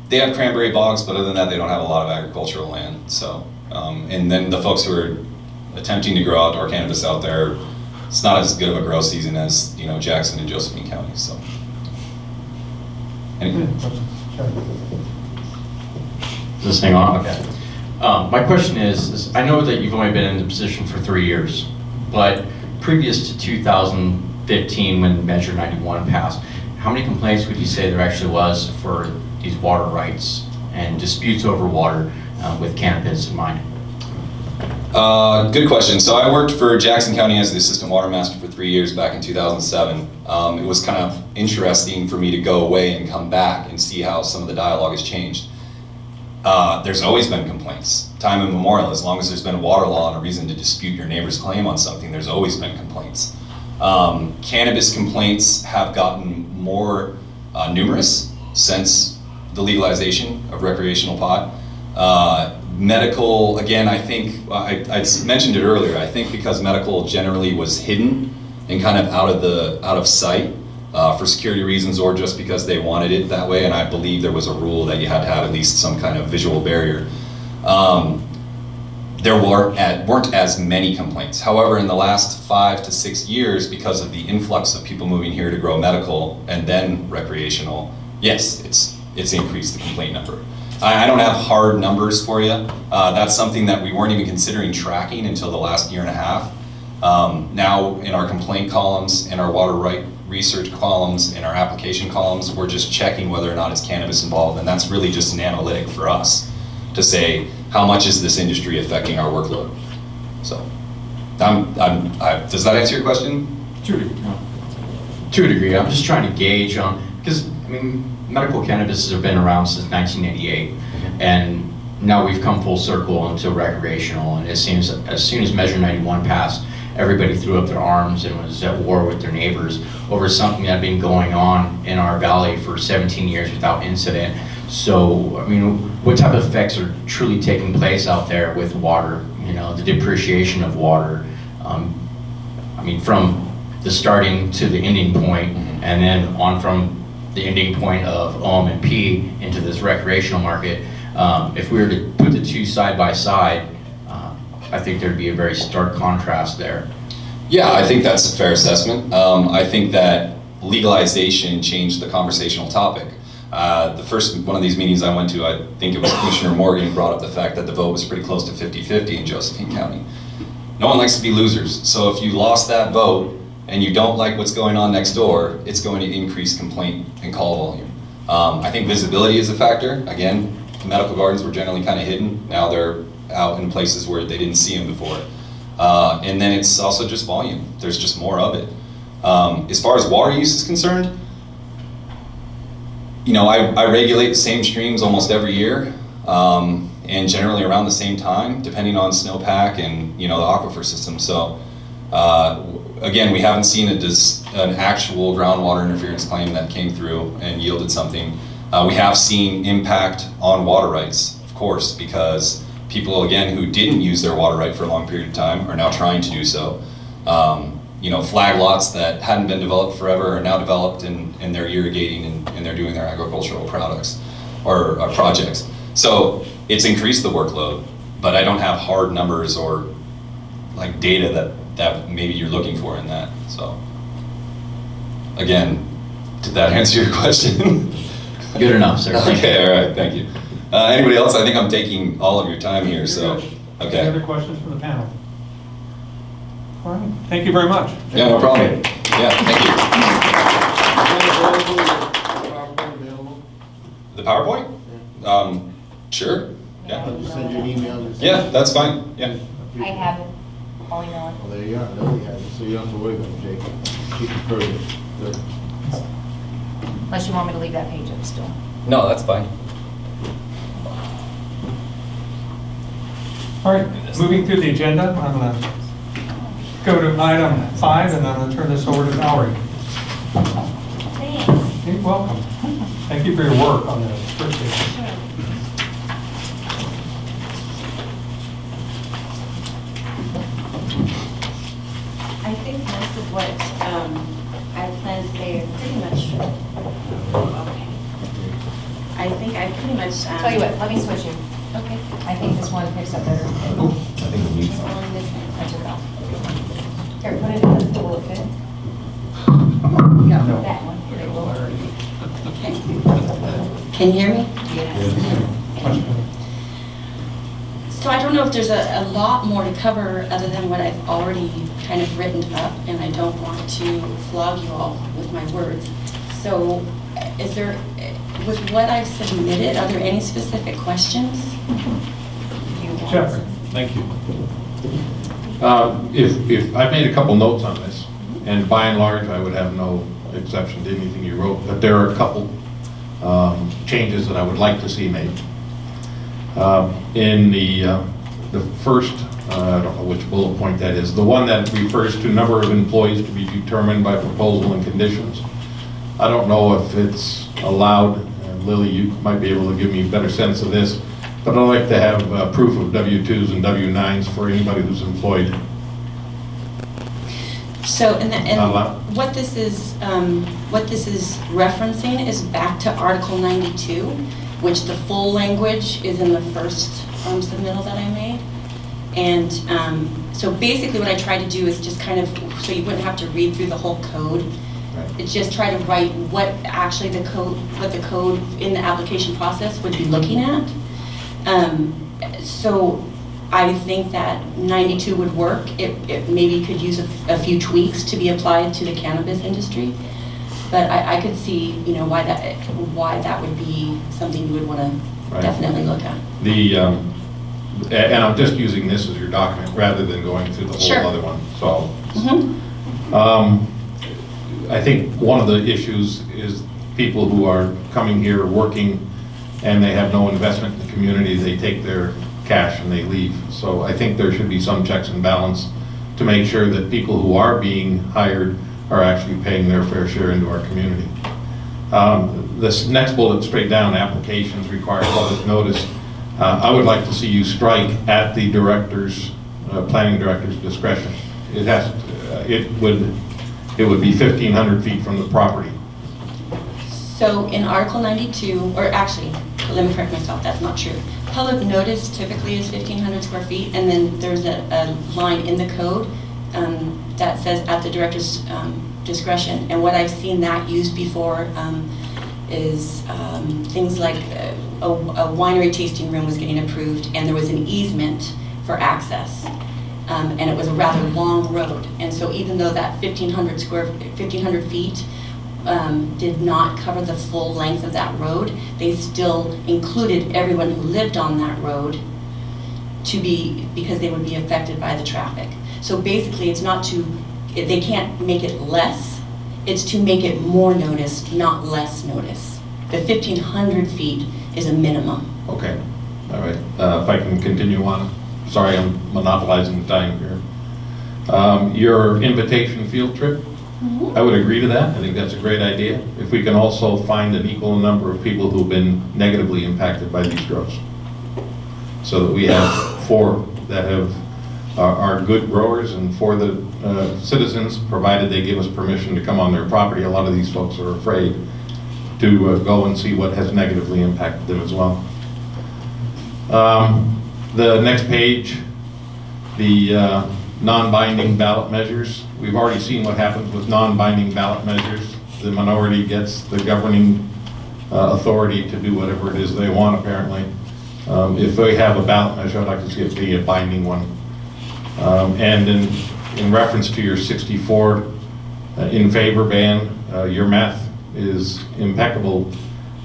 they have cranberry bogs, but other than that, they don't have a lot of agricultural land. So, and then the folks who are attempting to grow outdoor cannabis out there, it's not as good of a grow season as Jackson and Josephine County. So, Is this thing on? Okay. My question is, I know that you've only been in the position for 3 years, but previous to 2015, when Measure 91 passed, how many complaints would you say there actually was for these water rights and disputes over water with cannabis in mind? Good question. So I worked for Jackson County as the assistant water master for 3 years back in 2007. It was kind of interesting for me to go away and come back and see how some of the dialogue has changed. There's always been complaints, time immemorial. As long as there's been a water law and a reason to dispute your neighbor's claim on something, there's always been complaints. Cannabis complaints have gotten more numerous since the legalization of recreational pot. Medical, again, I think, I mentioned it earlier, I think because medical generally was hidden and kind of out of sight for security reasons or just because they wanted it that way, and I believe there was a rule that you had to have at least some kind of visual barrier. There weren't as many complaints. However, in the last 5 to 6 years, because of the influx of people moving here to grow medical and then recreational, yes, it's increased the complaint number. I don't have hard numbers for you. That's something that we weren't even considering tracking until the last year and a half. Now in our complaint columns, in our water right research columns, in our application columns, we're just checking whether or not it's cannabis involved, and that's really just an analytic for us to say how much is this industry affecting our workload. So, does that answer your question? To a degree. I'm just trying to gauge on, because I mean, medical cannabis has been around since 1988, and now we've come full circle into recreational, and it seems as soon as Measure 91 passed, everybody threw up their arms and was at war with their neighbors over something that had been going on in our valley for 17 years without incident. So, I mean, what type of effects are truly taking place out there with water, you know, the depreciation of water? I mean, from the starting to the ending point, and then on from the ending point of OM&P into this recreational market. If we were to put the two side by side, I think thered be a very stark contrast there. Yeah, I think that's a fair assessment. I think that legalization changed the conversational topic. The first one of these meetings I went to, I think it was Commissioner Morgan, brought up the fact that the vote was pretty close to 50-50 in Josephine County. No one likes to be losers, so if you lost that vote and you don't like what's going on next door, it's going to increase complaint and call volume. I think visibility is a factor. Again, medical gardens were generally kind of hidden. Now they're out in places where they didn't see them before. And then it's also just volume. There's just more of it. As far as water use is concerned, you know, I regulate the same streams almost every year, and generally around the same time, depending on snowpack and, you know, the aquifer system. So, again, we haven't seen an actual groundwater interference claim that came through and yielded something. We have seen impact on water rights, of course, because people, again, who didn't use their water right for a long period of time are now trying to do so. You know, flag lots that hadn't been developed forever are now developed, and they're irrigating and they're doing their agricultural products or projects. So it's increased the workload, but I don't have hard numbers or like data that maybe you're looking for in that. So again, did that answer your question? Good enough, sir. Okay, all right, thank you. Anybody else? I think I'm taking all of your time here, so, okay. Any other questions from the panel? All right, thank you very much. Yeah, no problem. Yeah, thank you. The PowerPoint? Sure, yeah. I'll just send you an email. Yeah, that's fine, yeah. I have it. I'll email it. Well, there you are, there you have it, so you don't have to worry about it, Jake. Keep it perfect. Good. Unless you want me to leave that page up still. No, that's fine. All right, moving through the agenda, I'm going to go to item 5, and I'm going to turn this over to Valerie. Thanks. You're welcome. Thank you for your work on this. Appreciate it. I think most of what I plan to say is pretty much, okay. I think I pretty much. Tell you what, let me switch you. Okay. I think this one picks up better. I think we need It's on this end. I took it off. Here, put it in. Will it fit? No, that one. Here, it will. Okay. Can you hear me? Much better. So I don't know if there's a lot more to cover other than what I've already kind of written up, and I don't want to flog you all with my words. So is there, with what I've submitted, are there any specific questions? Jeffrey, thank you. If I've made a couple notes on this, and by and large, I would have no exception to anything you wrote, but there are a couple changes that I would like to see made. In the first, I don't know which bullet point that is, the one that refers to number of employees to be determined by proposal and conditions. I don't know if it's allowed, and Lily, you might be able to give me a better sense of this, but I'd like to have proof of W-2s and W-9s for anybody who's employed. So, and Not allowed? what this is referencing is back to Article 92, which the full language is in the first submittal that I made. And so basically what I tried to do is just kind of, so you wouldn't have to read through the whole code. Right. It's just try to write what actually the code in the application process would be looking at. So I think that 92 would work. It maybe could use a few tweaks to be applied to the cannabis industry. But I could see, you know, why that would be something you would want to Right. definitely look at. And I'm just using this as your document rather than going through the whole Sure. other one. So, Mhm. I think one of the issues is people who are coming here working and they have no investment in the community, they take their cash and they leave. So I think there should be some checks and balance to make sure that people who are being hired are actually paying their fair share into our community. This next bullet straight down, applications require public notice. I would like to see you strike at the director's, planning director's discretion. It would be 1,500 feet from the property. So in Article 92, or actually, let me correct myself, that's not true. Public notice typically is 1,500 square feet, and then there's a line in the code that says at the director's discretion. And what I've seen that used before is things like a winery tasting room was getting approved, and there was an easement for access. And it was a rather long road. And so even though that 1,500 feet did not cover the full length of that road, they still included everyone who lived on that road because they would be affected by the traffic. So basically it's not they can't make it less, it's to make it more notice, not less notice. The 1,500 feet is a minimum. Okay, all right. If I can continue on. Sorry, I'm monopolizing the time here. Your invitation field trip, I would agree to that. I think that's a great idea. If we can also find an equal number of people who've been negatively impacted by these grows, so that we have 4 that are good growers and 4 the citizens, provided they give us permission to come on their property. A lot of these folks are afraid to go and see what has negatively impacted them as well. The next page, the non-binding ballot measures. We've already seen what happens with non-binding ballot measures. The minority gets the governing authority to do whatever it is they want, apparently. If we have a ballot measure, I'd like to see it be a binding one. And in reference to your 64 in favor ban, your math is impeccable,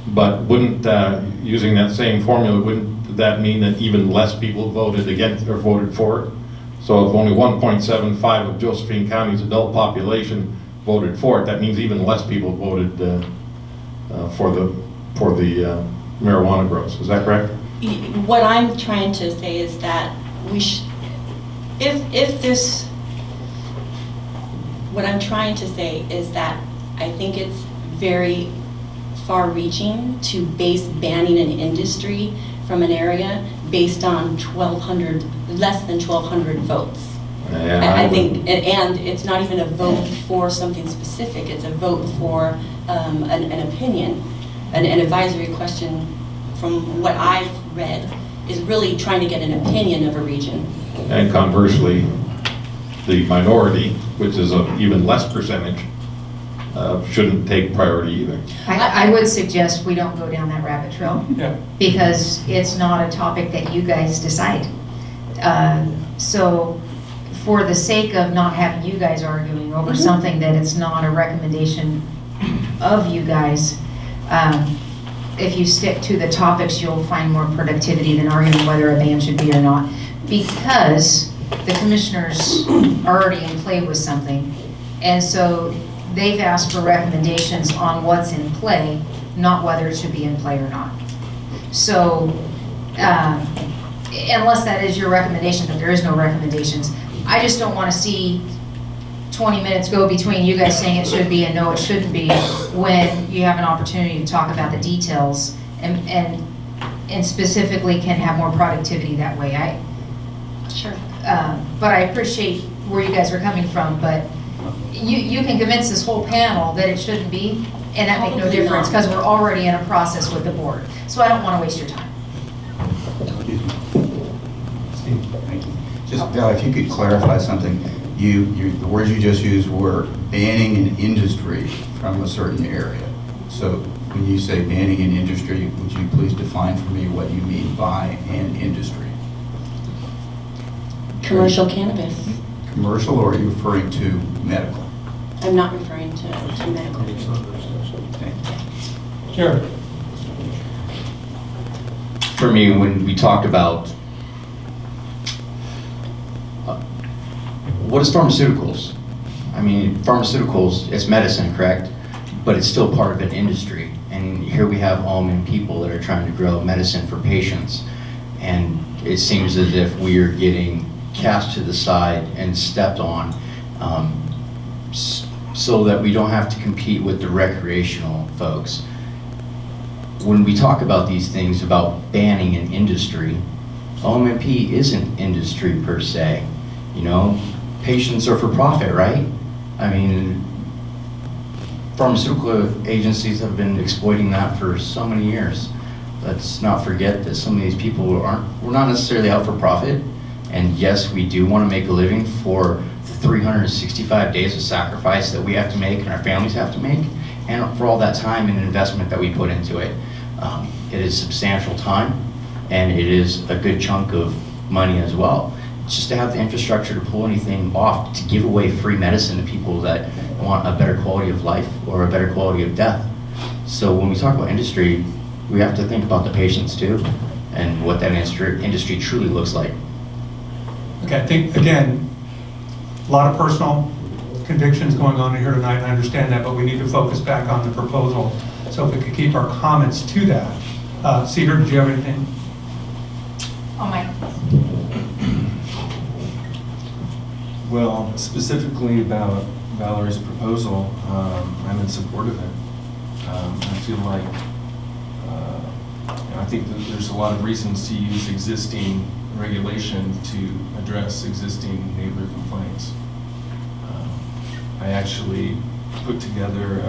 but wouldn't, using that same formula, wouldn't that mean that even less people voted against or voted for it? So if only 1.75 of Josephine County's adult population voted for it, that means even less people voted for the marijuana grows. Is that correct? What I'm trying to say is that what I'm trying to say is that I think it's very far-reaching to base banning an industry from an area based on less than 1,200 votes. Yeah, I think, and it's not even a vote for something specific, it's a vote for an opinion. An advisory question, from what I've read, is really trying to get an opinion of a region. And conversely, the minority, which is an even less percentage, shouldn't take priority either. I would suggest we don't go down that rabbit trail. Yeah. Because it's not a topic that you guys decide. So for the sake of not having you guys arguing over something that it's not a recommendation of you guys, if you stick to the topics, you'll find more productivity than arguing whether a ban should be or not. Because the commissioners are already in play with something. And so they've asked for recommendations on what's in play, not whether it should be in play or not. So, unless that is your recommendation, but there is no recommendations, I just don't want to see 20 minutes go between you guys saying it should be and no, it shouldn't be, when you have an opportunity to talk about the details and specifically can have more productivity that way. Sure. But I appreciate where you guys are coming from, but you can convince this whole panel that it shouldn't be, and that make no difference, because we're already in a process with the board. So I don't want to waste your time. Thank you. Just, if you could clarify something, the words you just used were banning an industry from a certain area. So when you say banning an industry, would you please define for me what you mean by an industry? Commercial cannabis. Commercial, or are you referring to medical? I'm not referring to medical. Thank you. Sure. For me, when we talked about what is pharmaceuticals? I mean, pharmaceuticals, it's medicine, correct? But it's still part of an industry. And here we have almond people that are trying to grow medicine for patients. And it seems as if we are getting cast to the side and stepped on, so that we don't have to compete with the recreational folks. When we talk about these things about banning an industry, OMP isn't industry per se. You know, patients are for profit, right? I mean, pharmaceutical agencies have been exploiting that for so many years. Let's not forget that some of these people we're not necessarily out for profit. And yes, we do want to make a living for the 365 days of sacrifice that we have to make and our families have to make, and for all that time and investment that we put into it. It is substantial time, and it is a good chunk of money as well. Just to have the infrastructure to pull anything off, to give away free medicine to people that want a better quality of life or a better quality of death. So when we talk about industry, we have to think about the patients too, and what that industry truly looks like. Okay, I think, again, a lot of personal convictions going on here tonight, and I understand that, but we need to focus back on the proposal. So if we could keep our comments to that. Cedar, did you have anything? Oh, Mike. Well, specifically about Valerie's proposal, I'm in support of it. I feel like, I think that there's a lot of reasons to use existing regulation to address existing neighbor complaints. I actually put together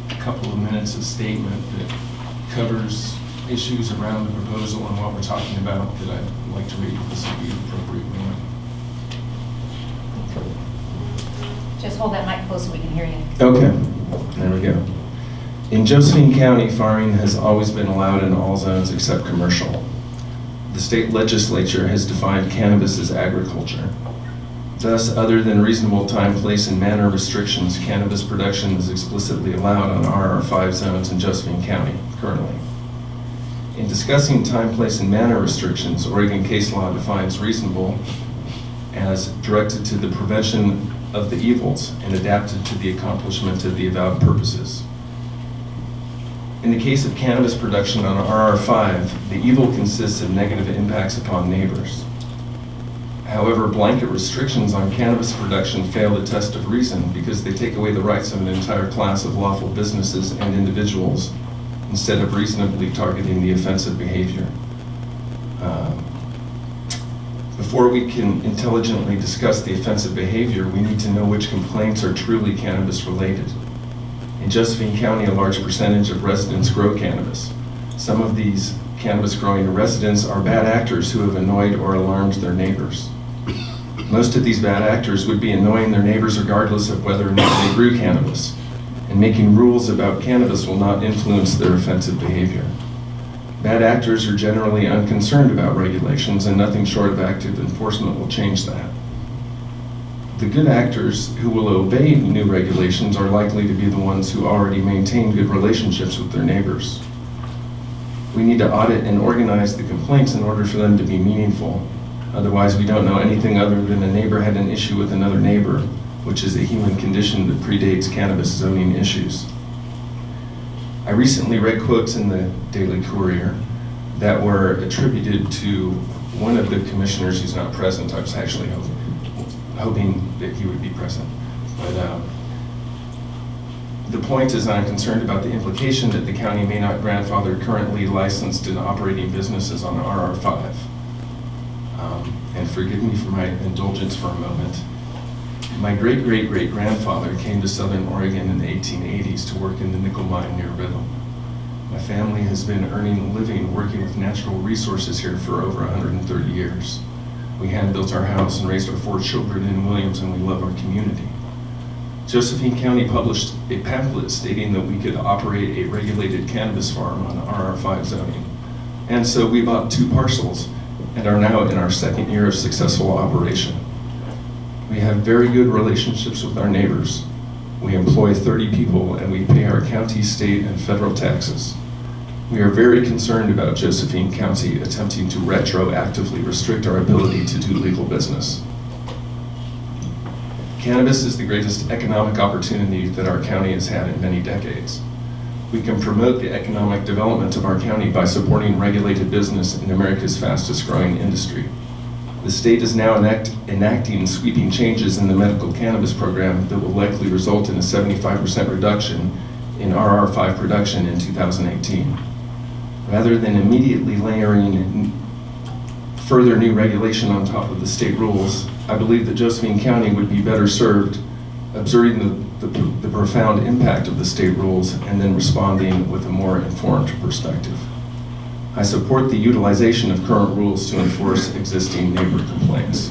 a couple of minutes of statement that covers issues around the proposal and what we're talking about that I'd like to read if this would be an appropriate moment. Just hold that mic close so we can hear you. Okay, there we go. In Josephine County, farming has always been allowed in all zones except commercial. The state legislature has defined cannabis as agriculture. Thus, other than reasonable time, place, and manner restrictions, cannabis production is explicitly allowed on RR5 zones in Josephine County currently. In discussing time, place, and manner restrictions, Oregon case law defines reasonable as directed to the prevention of the evils and adapted to the accomplishment of the avowed purposes. In the case of cannabis production on RR5, the evil consists of negative impacts upon neighbors. However, blanket restrictions on cannabis production fail the test of reason because they take away the rights of an entire class of lawful businesses and individuals instead of reasonably targeting the offensive behavior. Before we can intelligently discuss the offensive behavior, we need to know which complaints are truly cannabis related. In Josephine County, a large percentage of residents grow cannabis. Some of these cannabis growing residents are bad actors who have annoyed or alarmed their neighbors. Most of these bad actors would be annoying their neighbors regardless of whether or not they grew cannabis, and making rules about cannabis will not influence their offensive behavior. Bad actors are generally unconcerned about regulations, and nothing short of active enforcement will change that. The good actors who will obey new regulations are likely to be the ones who already maintain good relationships with their neighbors. We need to audit and organize the complaints in order for them to be meaningful. Otherwise, we don't know anything other than a neighbor had an issue with another neighbor, which is a human condition that predates cannabis zoning issues. I recently read quotes in the Daily Courier that were attributed to one of the commissioners who's not present. I was actually hoping that he would be present. But the point is that I'm concerned about the implication that the county may not grandfather currently licensed and operating businesses on RR5. And forgive me for my indulgence for a moment. My great-great-great-grandfather came to Southern Oregon in the 1880s to work in the nickel mine near Riddle. My family has been earning a living working with natural resources here for over 130 years. We hand-built our house and raised our 4 children in Williams, and we love our community. Josephine County published a pamphlet stating that we could operate a regulated cannabis farm on RR5 zoning. And so we bought 2 parcels and are now in our 2nd year of successful operation. We have very good relationships with our neighbors. We employ 30 people and we pay our county, state, and federal taxes. We are very concerned about Josephine County attempting to retroactively restrict our ability to do legal business. Cannabis is the greatest economic opportunity that our county has had in many decades. We can promote the economic development of our county by supporting regulated business in America's fastest growing industry. The state is now enacting sweeping changes in the medical cannabis program that will likely result in a 75% reduction in RR5 production in 2018. Rather than immediately layering further new regulation on top of the state rules, I believe that Josephine County would be better served observing the profound impact of the state rules and then responding with a more informed perspective. I support the utilization of current rules to enforce existing neighbor complaints.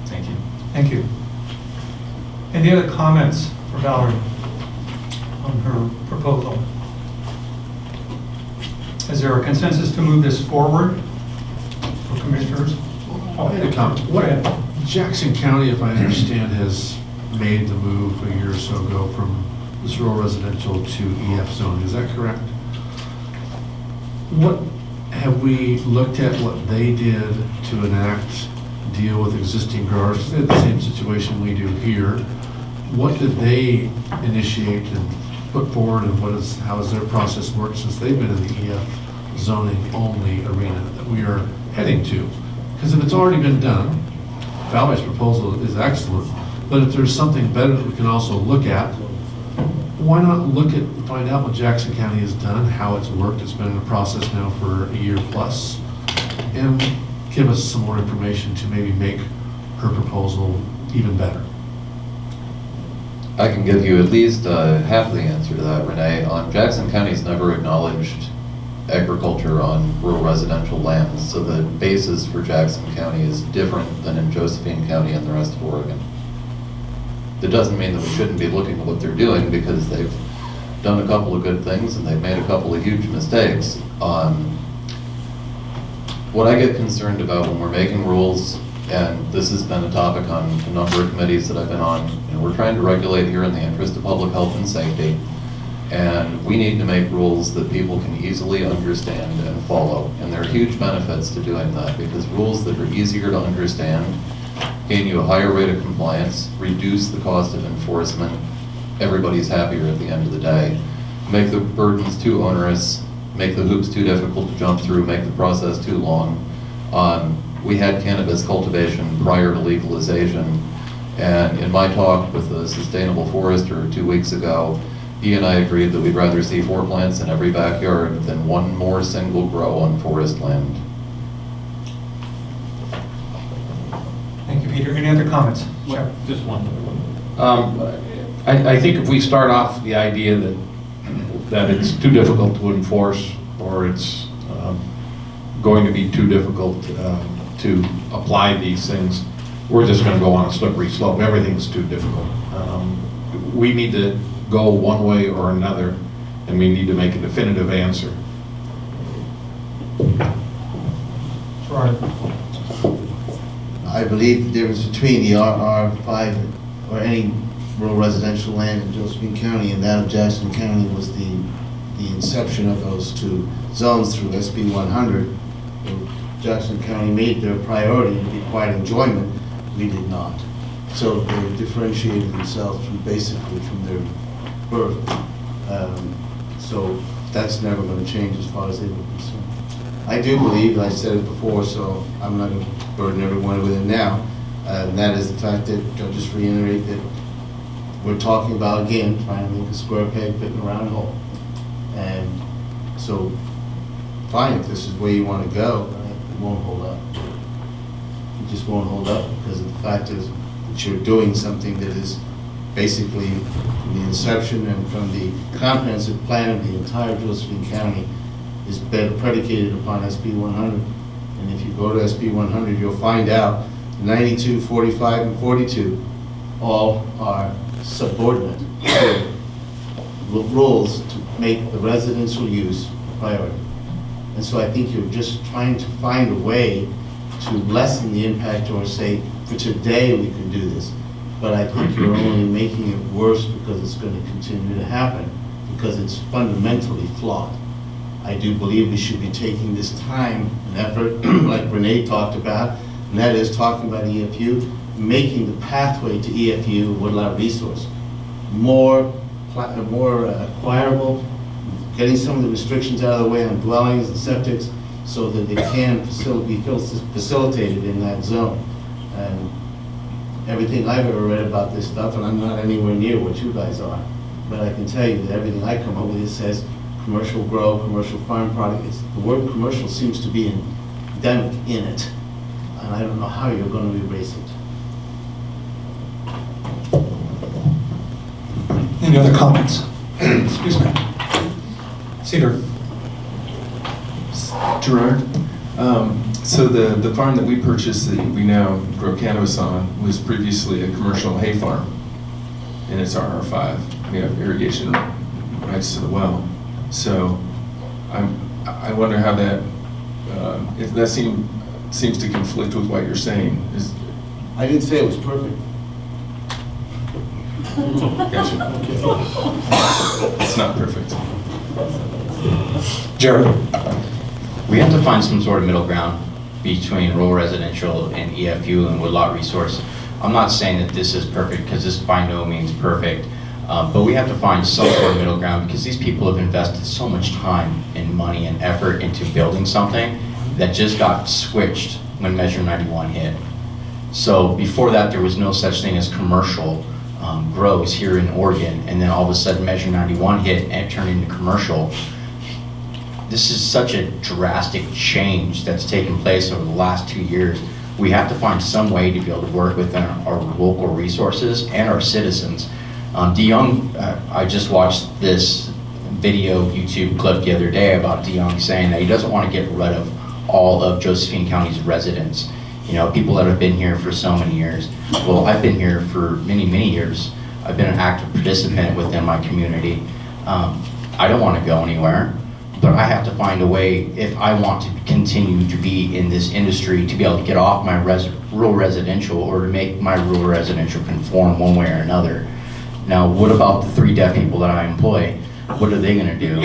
Thank you. Thank you. Any other comments for Valerie on her proposal? Is there a consensus to move this forward for commissioners? I had a comment. Go ahead. Jackson County, if I understand, has made the move a year or so ago from this rural residential to EF zoning. Is that correct? What have we looked at what they did to enact, deal with existing growers? 'Cause they had the same situation we do here. What did they initiate and put forward, and how has their process worked since they've been in the EF zoning only arena that we are heading to? Because if it's already been done, Valerie's proposal is excellent, but if there's something better that we can also look at, why not find out what Jackson County has done, how it's worked? It's been in a process now for a year plus, and give us some more information to maybe make her proposal even better. I can give you at least half the answer to that, Renee. Jackson County's never acknowledged agriculture on rural residential lands, so the basis for Jackson County is different than in Josephine County and the rest of Oregon. That doesn't mean that we shouldn't be looking at what they're doing, because they've done a couple of good things and they've made a couple of huge mistakes. What I get concerned about when we're making rules, and this has been a topic on a number of committees that I've been on, we're trying to regulate here in the interest of public health and safety, and we need to make rules that people can easily understand and follow. And there are huge benefits to doing that, because rules that are easier to understand gain you a higher rate of compliance, reduce the cost of enforcement, everybody's happier at the end of the day. Make the burdens too onerous, make the hoops too difficult to jump through, make the process too long. We had cannabis cultivation prior to legalization, and in my talk with the Sustainable Forester 2 weeks ago, he and I agreed that we'd rather see 4 plants in every backyard than 1 more single grow on forest land. Thank you, Peter. Any other comments? Sure. Just one. I think if we start off the idea that it's too difficult to enforce, or it's going to be too difficult to apply these things, we're just gonna go on a slippery slope. Everything's too difficult. We need to go one way or another, and we need to make a definitive answer. Gerard? I believe the difference between the RR5 or any rural residential land in Josephine County and that of Jackson County was the inception of those two zones through SB 100. Jackson County made their priority to be quiet enjoyment. We did not. So they differentiated themselves from basically from their birth. So that's never going to change as far as they were concerned. I do believe, and I said it before, so I'm not going to burden everyone with it now, and that is the fact that, I'll just reiterate that we're talking about, again, trying to make a square peg fit in a round hole. And so, fine, if this is where you want to go, it won't hold up. It just won't hold up because the fact is that you're doing something that is basically from the inception and from the comprehensive plan of the entire Josephine County is predicated upon SB 100. And if you go to SB 100, you'll find out 92, 45, and 42 all are subordinate to rules to make the residential use a priority. And so I think you're just trying to find a way to lessen the impact or say, for today we can do this. But I think you're only making it worse because it's going to continue to happen because it's fundamentally flawed. I do believe we should be taking this time and effort, like Renee talked about, and that is talking about EFU, making the pathway to EFU woodlot resource more acquirable, getting some of the restrictions out of the way on dwellings and septics so that they can be facilitated in that zone. And everything I've ever read about this stuff, and I'm not anywhere near what you guys are, but I can tell you that everything I come up with, it says commercial grow, commercial farm product. The word commercial seems to be endemic in it, and I don't know how you're going to erase it. Any other comments? Excuse me. Cedar. Gerard, so the farm that we purchased that we now grow cannabis on was previously a commercial hay farm, and it's RR5. We have irrigation rights to the well. So I wonder how that, if that seems to conflict with what you're saying. I didn't say it was perfect. Gotcha. It's not perfect. Jared? We have to find some sort of middle ground between rural residential and EFU and woodlot resource. I'm not saying that this is perfect because this is by no means perfect, but we have to find some sort of middle ground because these people have invested so much time and money and effort into building something that just got switched when Measure 91 hit. So before that, there was no such thing as commercial grows here in Oregon, and then all of a sudden Measure 91 hit and it turned into commercial. This is such a drastic change that's taken place over the last 2 years. We have to find some way to be able to work within our local resources and our citizens. DeYoung, I just watched this video YouTube clip the other day about DeYoung saying that he doesn't want to get rid of all of Josephine County's residents. You know, people that have been here for so many years. Well, I've been here for many, many years. I've been an active participant within my community. I don't want to go anywhere, but I have to find a way, if I want to continue to be in this industry, to be able to get off my rural residential or to make my rural residential conform one way or another. Now, what about the 3 deaf people that I employ? What are they going to do?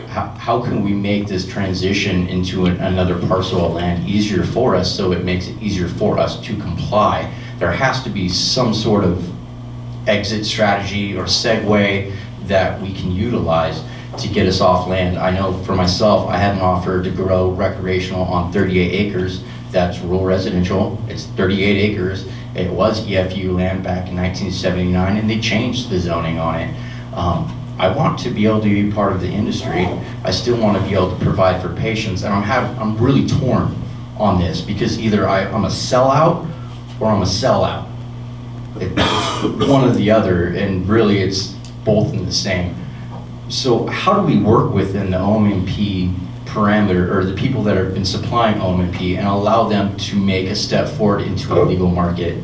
How can we make this transition into another parcel of land easier for us so it makes it easier for us to comply? There has to be some sort of exit strategy or segue that we can utilize to get us off land. I know for myself, I had an offer to grow recreational on 38 acres. That's rural residential. It's 38 acres. It was EFU land back in 1979, and they changed the zoning on it. I want to be able to be part of the industry. I still want to be able to provide for patients, and I'm really torn on this because either I'm a sellout or I'm a sellout. It's one or the other, and really it's both in the same. So how do we work within the OMP parameter, or the people that have been supplying OMP, and allow them to make a step forward into a legal market,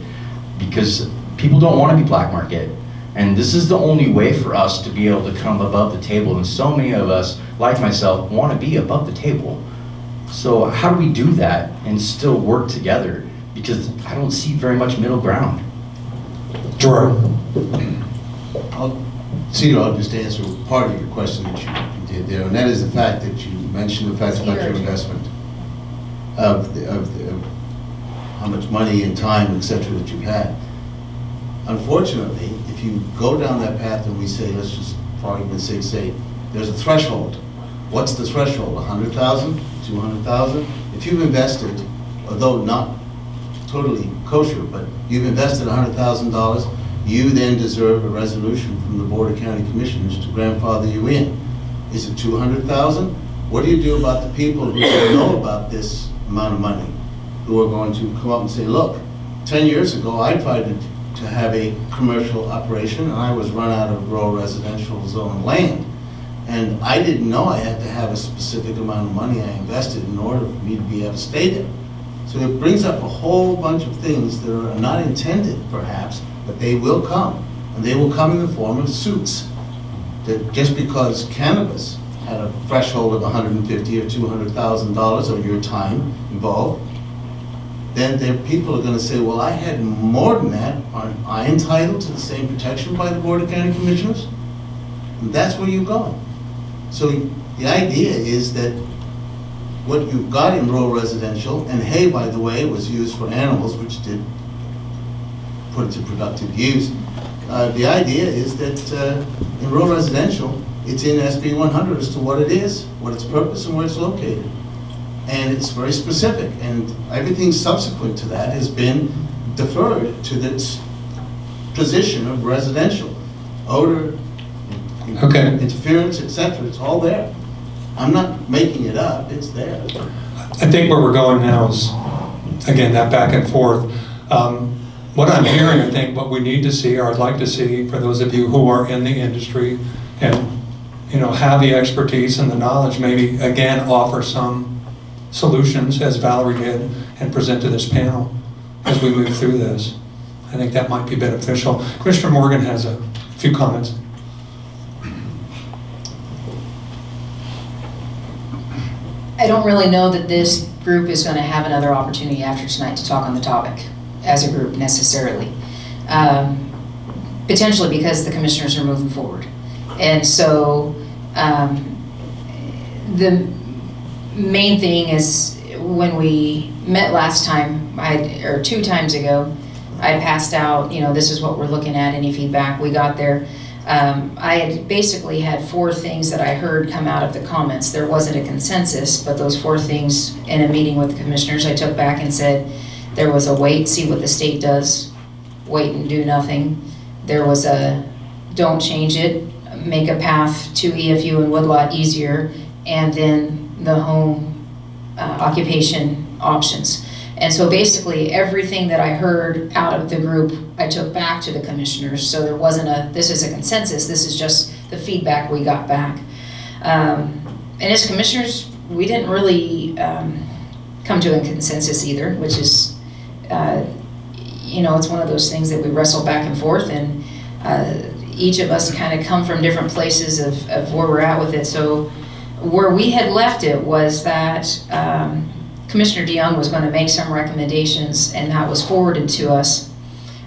because people don't want to be black market. And this is the only way for us to be able to come above the table, and so many of us, like myself, want to be above the table. So how do we do that and still work together? Because I don't see very much middle ground. Jordan. Cedar, I'll just answer part of your question that you did there, and that is the fact that you mentioned the fact about your investment of how much money and time, et cetera, that you've had. Unfortunately, if you go down that path and we say, let's just, for argument's sake, say, there's a threshold. What's the threshold? 100,000, 200,000? If you've invested, although not totally kosher, but you've invested $100,000, you then deserve a resolution from the Board of County Commissioners to grandfather you in. Is it 200,000? What do you do about the people who don't know about this amount of money, who are going to come up and say, look, 10 years ago I tried to have a commercial operation and I was run out of rural residential zone land. And I didn't know I had to have a specific amount of money I invested in order for me to be able to stay there. So it brings up a whole bunch of things that are not intended, perhaps, but they will come. And they will come in the form of suits. That just because cannabis had a threshold of $150,000 or $200,000 of your time involved, then people are going to say, well, I had more than that. Aren't I entitled to the same protection by the Board of County Commissioners? And that's where you're going. So the idea is that what you've got in rural residential, and hay, by the way, was used for animals, which did put it to productive use. The idea is that in rural residential, it's in SB 100 as to what it is, what its purpose, and where it's located. And it's very specific, and everything subsequent to that has been deferred to this position of residential. Odor, interference, etc. It's all there. I'm not making it up, it's there. I think where we're going now is, again, that back and forth. What I'm hearing, I think what we need to see, or I'd like to see, for those of you who are in the industry and have the expertise and the knowledge, maybe again offer some solutions, as Valerie did, and present to this panel as we move through this. I think that might be beneficial. Commissioner Morgan has a few comments. I don't really know that this group is going to have another opportunity after tonight to talk on the topic as a group necessarily. Potentially because the commissioners are moving forward. And so the main thing is, when we met last time, or 2 times ago, I passed out, this is what we're looking at, any feedback we got there. I had basically had 4 things that I heard come out of the comments. There wasn't a consensus, but those 4 things in a meeting with the commissioners, I took back and said there was a wait, see what the state does, wait and do nothing. There was a don't change it, make a path to EFU and Woodlot easier, and then the home occupation options. And so basically everything that I heard out of the group, I took back to the commissioners. So there wasn't this is a consensus, this is just the feedback we got back. And as commissioners, we didn't really come to a consensus either, which is, it's one of those things that we wrestle back and forth, and each of us kind of come from different places of where we're at with it. So where we had left it was that Commissioner DeYoung was going to make some recommendations, and that was forwarded to us.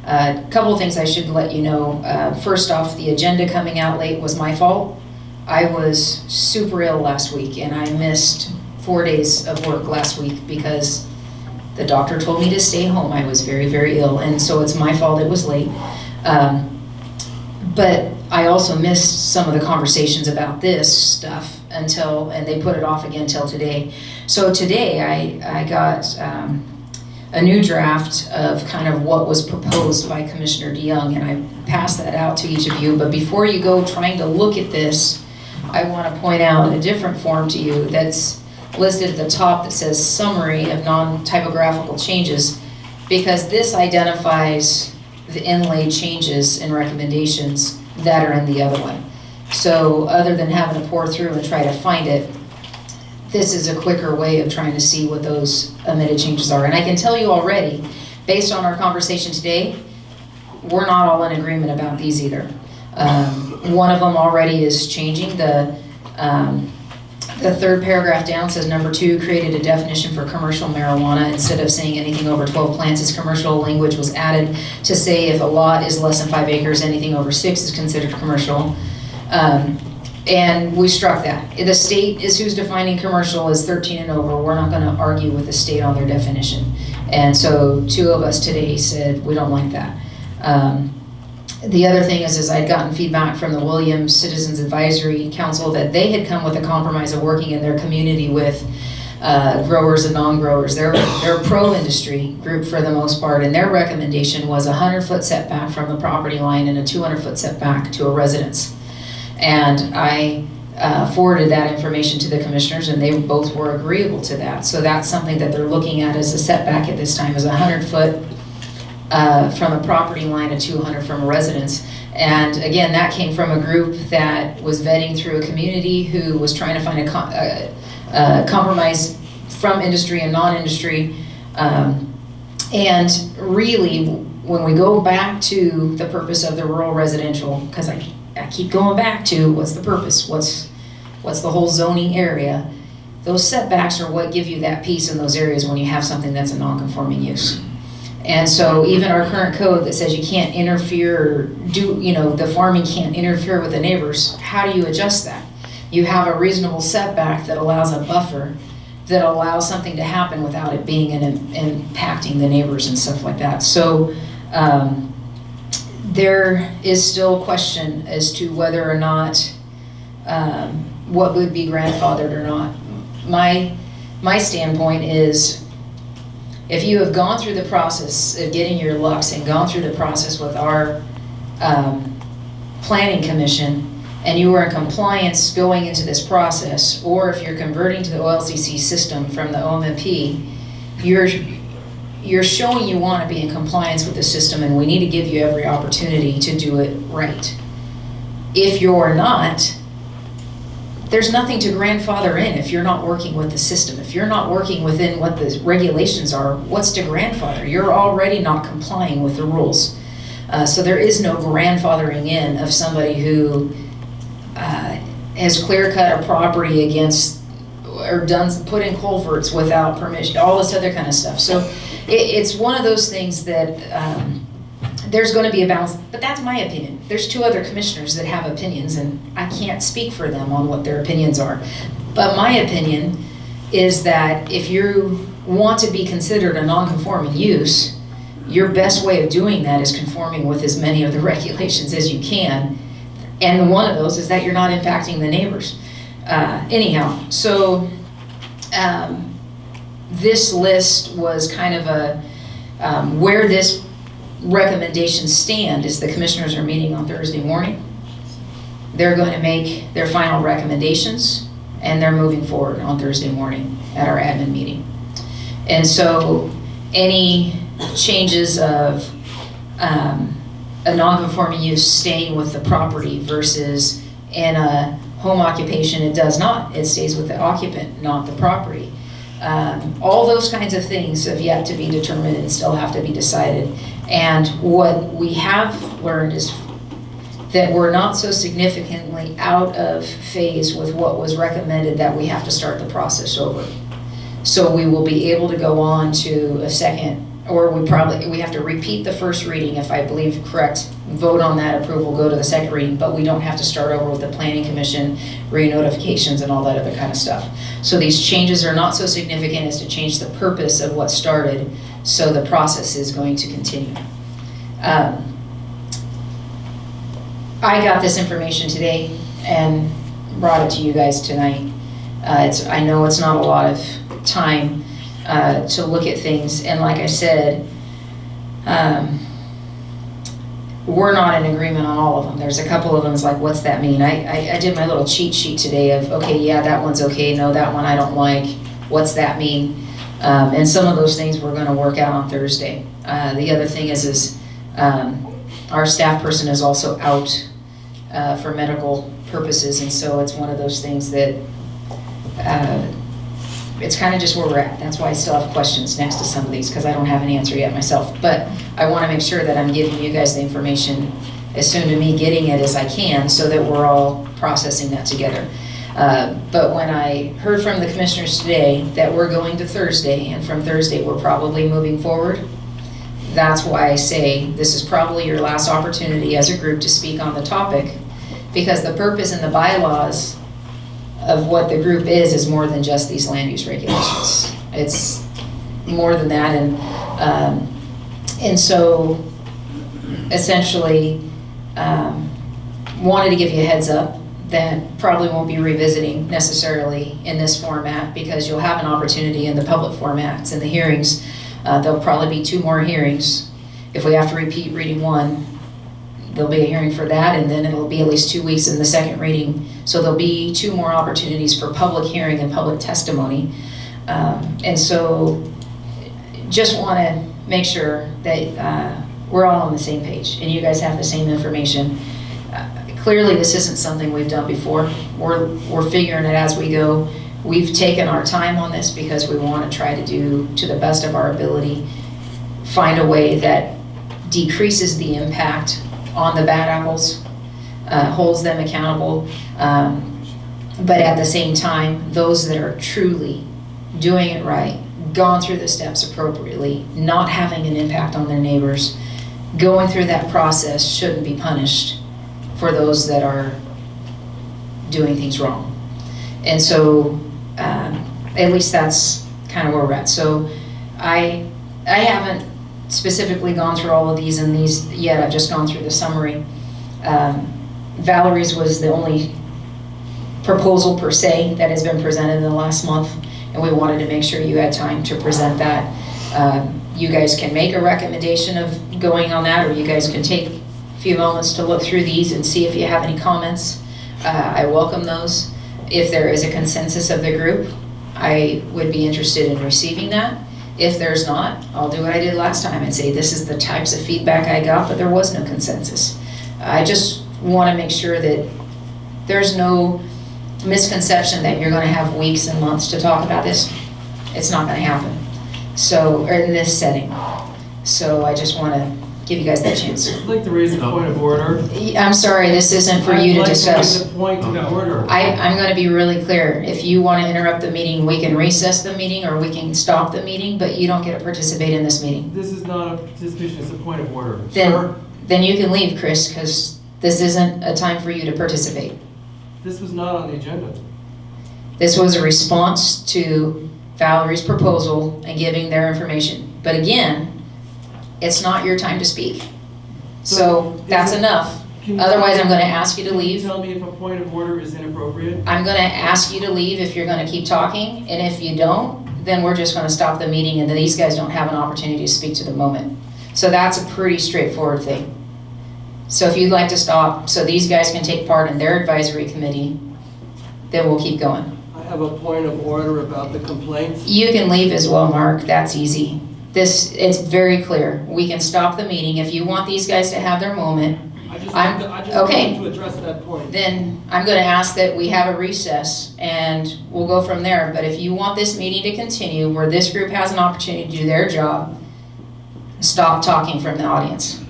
A couple of things I should let you know. First off, the agenda coming out late was my fault. I was super ill last week, and I missed 4 days of work last week because the doctor told me to stay home. I was very, very ill, and so it's my fault it was late. But I also missed some of the conversations about this stuff and they put it off again till today. So today I got a new draft of kind of what was proposed by Commissioner DeYoung, and I passed that out to each of you. But before you go trying to look at this, I want to point out a different form to you that's listed at the top that says summary of non-typographical changes, because this identifies the inlaid changes and recommendations that are in the other one. So other than having to pour through and try to find it, this is a quicker way of trying to see what those omitted changes are. And I can tell you already, based on our conversation today, we're not all in agreement about these either. One of them already is changing. The third paragraph down says number 2 created a definition for commercial marijuana. Instead of saying anything over 12 plants is commercial, language was added to say if a lot is less than 5 acres, anything over 6 is considered commercial. And we struck that. The state is who's defining commercial as 13 and over. We're not going to argue with the state on their definition. And so 2 of us today said we don't like that. The other thing is I'd gotten feedback from the Williams Citizens Advisory Council that they had come with a compromise of working in their community with growers and non-growers. They're a pro-industry group for the most part, and their recommendation was a 100-foot setback from the property line and a 200-foot setback to a residence. And I forwarded that information to the commissioners, and they both were agreeable to that. So that's something that they're looking at as a setback at this time, is 100-foot from the property line to 200 from a residence. And again, that came from a group that was vetting through a community who was trying to find a compromise from industry and non-industry. And really, when we go back to the purpose of the rural residential, because I keep going back to what's the purpose, what's the whole zoning area, those setbacks are what give you that peace in those areas when you have something that's a non-conforming use. And so even our current code that says you can't interfere, the farming can't interfere with the neighbors, how do you adjust that? You have a reasonable setback that allows a buffer that allows something to happen without it being impacting the neighbors and stuff like that. So there is still a question as to whether or not what would be grandfathered or not. My standpoint is, if you have gone through the process of getting your Lux and gone through the process with our planning commission, and you are in compliance going into this process, or if you're converting to the OLCC system from the OMMP, you're showing you want to be in compliance with the system, and we need to give you every opportunity to do it right. If you're not, there's nothing to grandfather in if you're not working with the system. If you're not working within what the regulations are, what's to grandfather? You're already not complying with the rules. So there is no grandfathering in of somebody who has clear-cut a property against, or put in culverts without permission, all this other kind of stuff. So it's one of those things that there's going to be a balance, but that's my opinion. There's 2 other commissioners that have opinions, and I can't speak for them on what their opinions are. But my opinion is that if you want to be considered a non-conforming use, your best way of doing that is conforming with as many of the regulations as you can. And one of those is that you're not impacting the neighbors. Anyhow, so this list was kind of a, where this recommendations stand is the commissioners are meeting on Thursday morning. They're going to make their final recommendations, and they're moving forward on Thursday morning at our admin meeting. And so any changes of a non-conforming use staying with the property versus in a home occupation, it does not. It stays with the occupant, not the property. All those kinds of things have yet to be determined and still have to be decided. And what we have learned is that we're not so significantly out of phase with what was recommended that we have to start the process over. So we will be able to go on to a second, or we have to repeat the first reading, if I believe correct, vote on that approval, go to the second reading, but we don't have to start over with the planning commission, re-notifications and all that other kind of stuff. So these changes are not so significant as to change the purpose of what started, so the process is going to continue. I got this information today and brought it to you guys tonight. I know it's not a lot of time to look at things, and like I said, we're not in agreement on all of them. There's a couple of them is like, what's that mean? I did my little cheat sheet today of, okay, yeah, that one's okay, no, that one I don't like, what's that mean? And some of those things we're going to work out on Thursday. The other thing is our staff person is also out for medical purposes, and so it's one of those things that it's kind of just where we're at. That's why I still have questions next to some of these, because I don't have an answer yet myself. But I want to make sure that I'm giving you guys the information as soon to me getting it as I can, so that we're all processing that together. But when I heard from the commissioners today that we're going to Thursday, and from Thursday we're probably moving forward, that's why I say this is probably your last opportunity as a group to speak on the topic, because the purpose in the bylaws of what the group is more than just these land use regulations. It's more than that, and so essentially wanted to give you a heads up that probably won't be revisiting necessarily in this format, because you'll have an opportunity in the public formats and the hearings. There'll probably be 2 more hearings. If we have to repeat reading 1, there'll be a hearing for that, and then it'll be at least 2 weeks in the second reading. So there'll be 2 more opportunities for public hearing and public testimony. And so just want to make sure that we're all on the same page and you guys have the same information. Clearly, this isn't something we've done before. We're figuring it as we go. We've taken our time on this because we want to try to do, to the best of our ability, find a way that decreases the impact on the bad apples, holds them accountable, but at the same time, those that are truly doing it right, gone through the steps appropriately, not having an impact on their neighbors, going through that process shouldn't be punished for those that are doing things wrong. And so at least that's kind of where we're at. So I haven't specifically gone through all of these and these yet. I've just gone through the summary. Valerie's was the only proposal per se that has been presented in the last month, and we wanted to make sure you had time to present that. You guys can make a recommendation of going on that, or you guys can take a few moments to look through these and see if you have any comments. I welcome those. If there is a consensus of the group, I would be interested in receiving that. If there's not, I'll do what I did last time and say this is the types of feedback I got, but there was no consensus. I just want to make sure that there's no misconception that you're going to have weeks and months to talk about this. It's not going to happen. So, or in this setting. So I just want to give you guys that chance. I'd like to raise a point of order. I'm sorry, this isn't for you to discuss. I'd like to raise a point of order. I'm going to be really clear. If you want to interrupt the meeting, we can recess the meeting or we can stop the meeting, but you don't get to participate in this meeting. This is not a participation, it's a point of order. Sir? Then you can leave, Chris, because this isn't a time for you to participate. This was not on the agenda. This was a response to Valerie's proposal and giving their information. But again, it's not your time to speak. So that's enough. Otherwise, I'm going to ask you to leave. Can you tell me if a point of order is inappropriate? I'm going to ask you to leave if you're going to keep talking, and if you don't, then we're just going to stop the meeting, and then these guys don't have an opportunity to speak to the moment. So that's a pretty straightforward thing. So if you'd like to stop, so these guys can take part in their advisory committee, then we'll keep going. I have a point of order about the complaints. You can leave as well, Mark. That's easy. It's very clear. We can stop the meeting. If you want these guys to have their moment, I just okay. wanted to address that point. Then I'm going to ask that we have a recess and we'll go from there. But if you want this meeting to continue where this group has an opportunity to do their job, stop talking from the audience.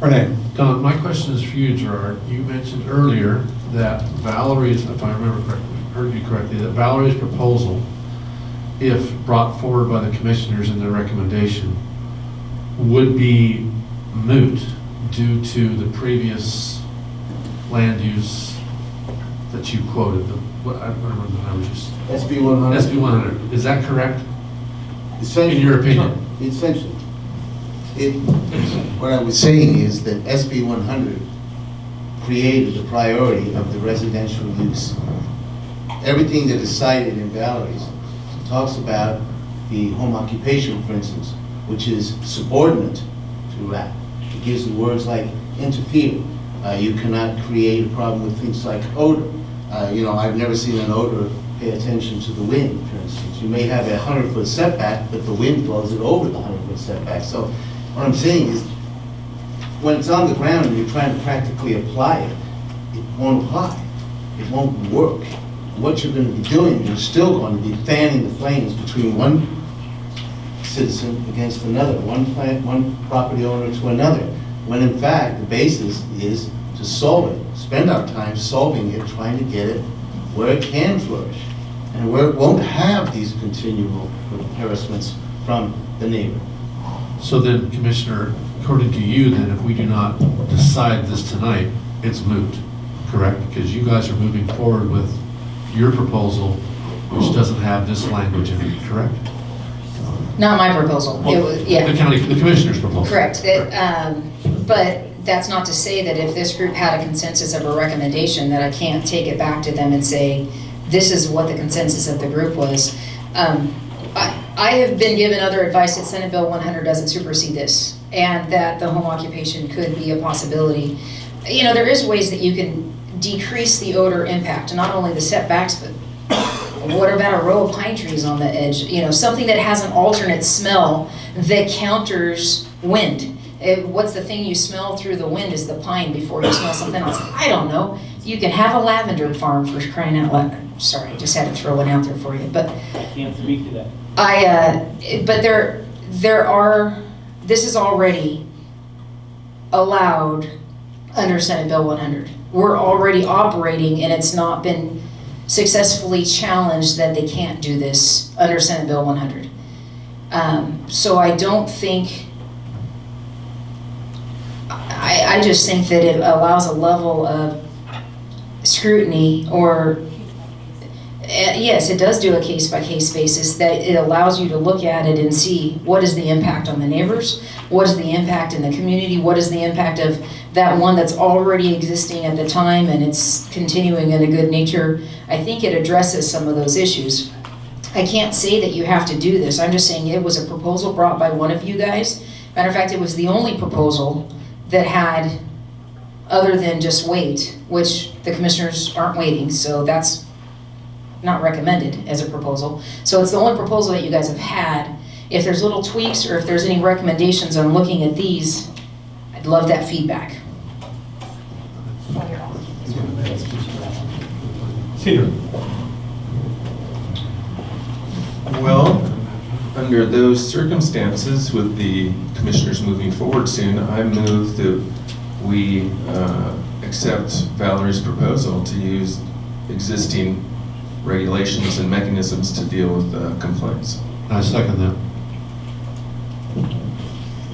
Renee. Don, my question is for you, Gerard. You mentioned earlier that Valerie's, if I remember correctly, heard you correctly, that Valerie's proposal, if brought forward by the commissioners in their recommendation, would be moot due to the previous land use that you quoted. I don't remember the numbers. SB 100. SB 100. Is that correct? Essentially, in your opinion? Essentially. What I was saying is that SB 100 created the priority of the residential use. Everything that is cited in Valerie's talks about the home occupation, for instance, which is subordinate to that. It gives the words like interfere. You cannot create a problem with things like odor. I've never seen an odor pay attention to the wind, for instance. You may have a 100-foot setback, but the wind blows it over the 100-foot setback. So what I'm saying is, when it's on the ground and you're trying to practically apply it, it won't apply. it won't work. What you're going to be doing, you're still going to be fanning the flames between one citizen against another, one property owner to another, when in fact the basis is to solve it. Spend our time solving it, trying to get it where it can flourish, and where it won't have these continual harassments from the neighbor. So then, Commissioner, according to you, then if we do not decide this tonight, it's moot, correct? Because you guys are moving forward with your proposal, which doesn't have this language in it, correct? Not my proposal. It was, yeah. The commissioner's proposal. Correct. But that's not to say that if this group had a consensus of a recommendation, that I can't take it back to them and say, this is what the consensus of the group was. I have been given other advice that Senate Bill 100 doesn't supersede this, and that the home occupation could be a possibility. You know, there is ways that you can decrease the odor impact, not only the setbacks, but what about a row of pine trees on the edge? You know, something that has an alternate smell that counters wind. What's the thing you smell through the wind is the pine before you smell something else. I don't know. You can have a lavender farm, for crying out loud. Sorry, I just had to throw one out there for you. But I can't speak to that. but there are, this is already allowed under Senate Bill 100. We're already operating, and it's not been successfully challenged that they can't do this under Senate Bill 100. So I don't think, I just think that it allows a level of scrutiny, or yes, it does do a case-by-case basis, that it allows you to look at it and see what is the impact on the neighbors, what is the impact in the community, what is the impact of that one that's already existing at the time and it's continuing in a good nature. I think it addresses some of those issues. I can't say that you have to do this. I'm just saying it was a proposal brought by one of you guys. Matter of fact, it was the only proposal that had, other than just wait, which the commissioners aren't waiting, so that's not recommended as a proposal. So it's the only proposal that you guys have had. If there's little tweaks or if there's any recommendations on looking at these, I'd love that feedback. Cedar. Well, under those circumstances, with the commissioners moving forward soon, I move that we accept Valerie's proposal to use existing regulations and mechanisms to deal with complaints. I second that.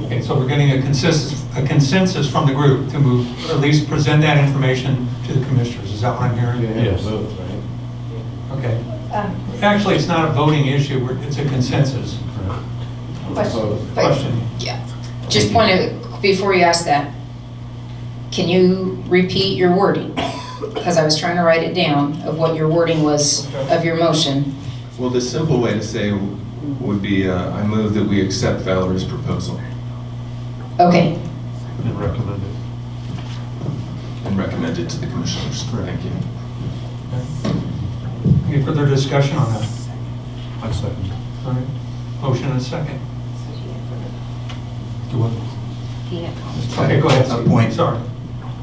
Okay, so we're getting a consensus from the group to move, or at least present that information to the commissioners. Is that what I'm hearing? Yes. Okay. Actually, it's not a voting issue, it's a consensus. Question. Yeah. Just point out, before you ask that, can you repeat your wording? Because I was trying to write it down of what your wording was of your motion. Well, the simple way to say would be, I move that we accept Valerie's proposal. Okay. And recommend it. And recommend it to the commissioners. Thank you. Any further discussion on that? I second. All right. Motion and a second. Do what? Okay, go ahead. A point. Sorry.